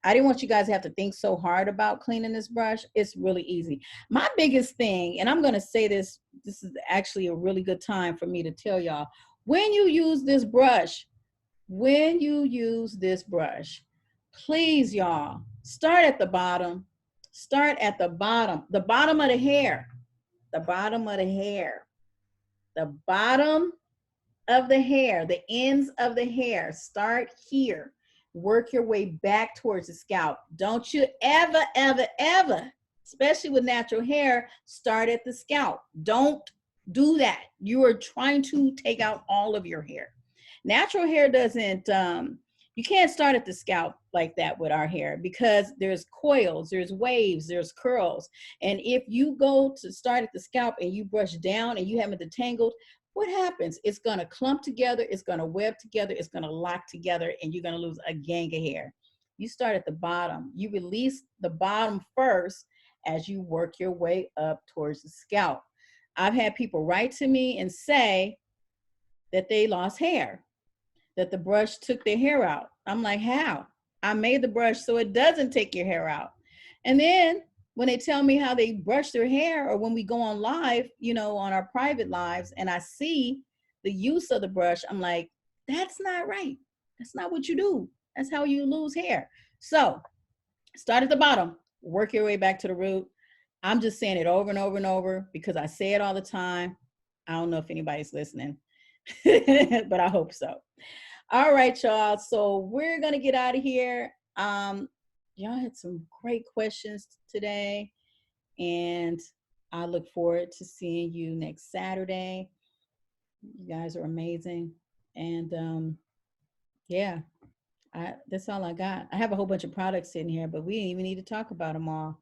I didn't want you guys to have to think so hard about cleaning this brush. It's really easy. My biggest thing, and I'm going to say this is actually a really good time for me to tell y'all, when you use this brush, please, y'all, start at the bottom. The bottom of the hair. The ends of the hair. Start here. Work your way back towards the scalp. Don't you ever, ever, ever, especially with natural hair, start at the scalp. Don't do that. You are trying to take out all of your hair. Natural hair doesn't, you can't start at the scalp like that with our hair because there's coils, there's waves, there's curls. And if you go to start at the scalp and you brush down and you haven't detangled, what happens? It's going to clump together, it's going to web together, it's going to lock together, and you're going to lose a gang of hair. You start at the bottom. You release the bottom first as you work your way up towards the scalp. I've had people write to me and say that they lost hair, that the brush took their hair out. I'm like, how? I made the brush so it doesn't take your hair out. And then when they tell me how they brush their hair, or when we go on live, on our private lives, and I see the use of the brush, I'm like, that's not right. That's not what you do. That's how you lose hair. So start at the bottom, work your way back to the root. I'm just saying it over and over and over because I say it all the time. I don't know if anybody's listening, but I hope so. All right, y'all. So we're going to get out of here. Y'all had some great questions today, and I look forward to seeing you next Saturday. You guys are amazing. And yeah, that's all I got. I have a whole bunch of products in here, but we didn't even need to talk about them all.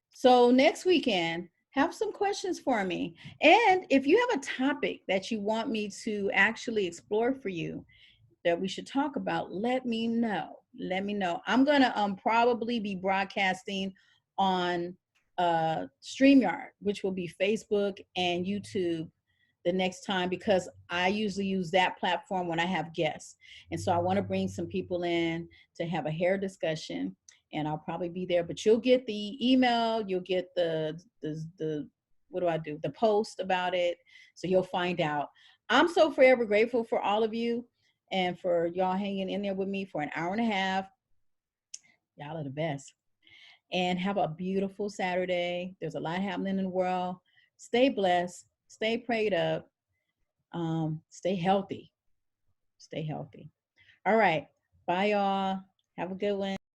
So next weekend, have some questions for me. And if you have a topic that you want me to actually explore for you, that we should talk about, let me know. Let me know. I'm going to probably be broadcasting on StreamYard, which will be Facebook and YouTube the next time, because I usually use that platform when I have guests. And so I want to bring some people in to have a hair discussion, and I'll probably be there. But you'll get the email, you'll get the what do I do? The post about it. So you'll find out. I'm so forever grateful for all of you and for y'all hanging in there with me for an hour and a half. Y'all are the best. And have a beautiful Saturday. There's a lot happening in the world. Stay blessed. Stay prayed up. Stay healthy. Stay healthy. All right. Bye, y'all. Have a good one.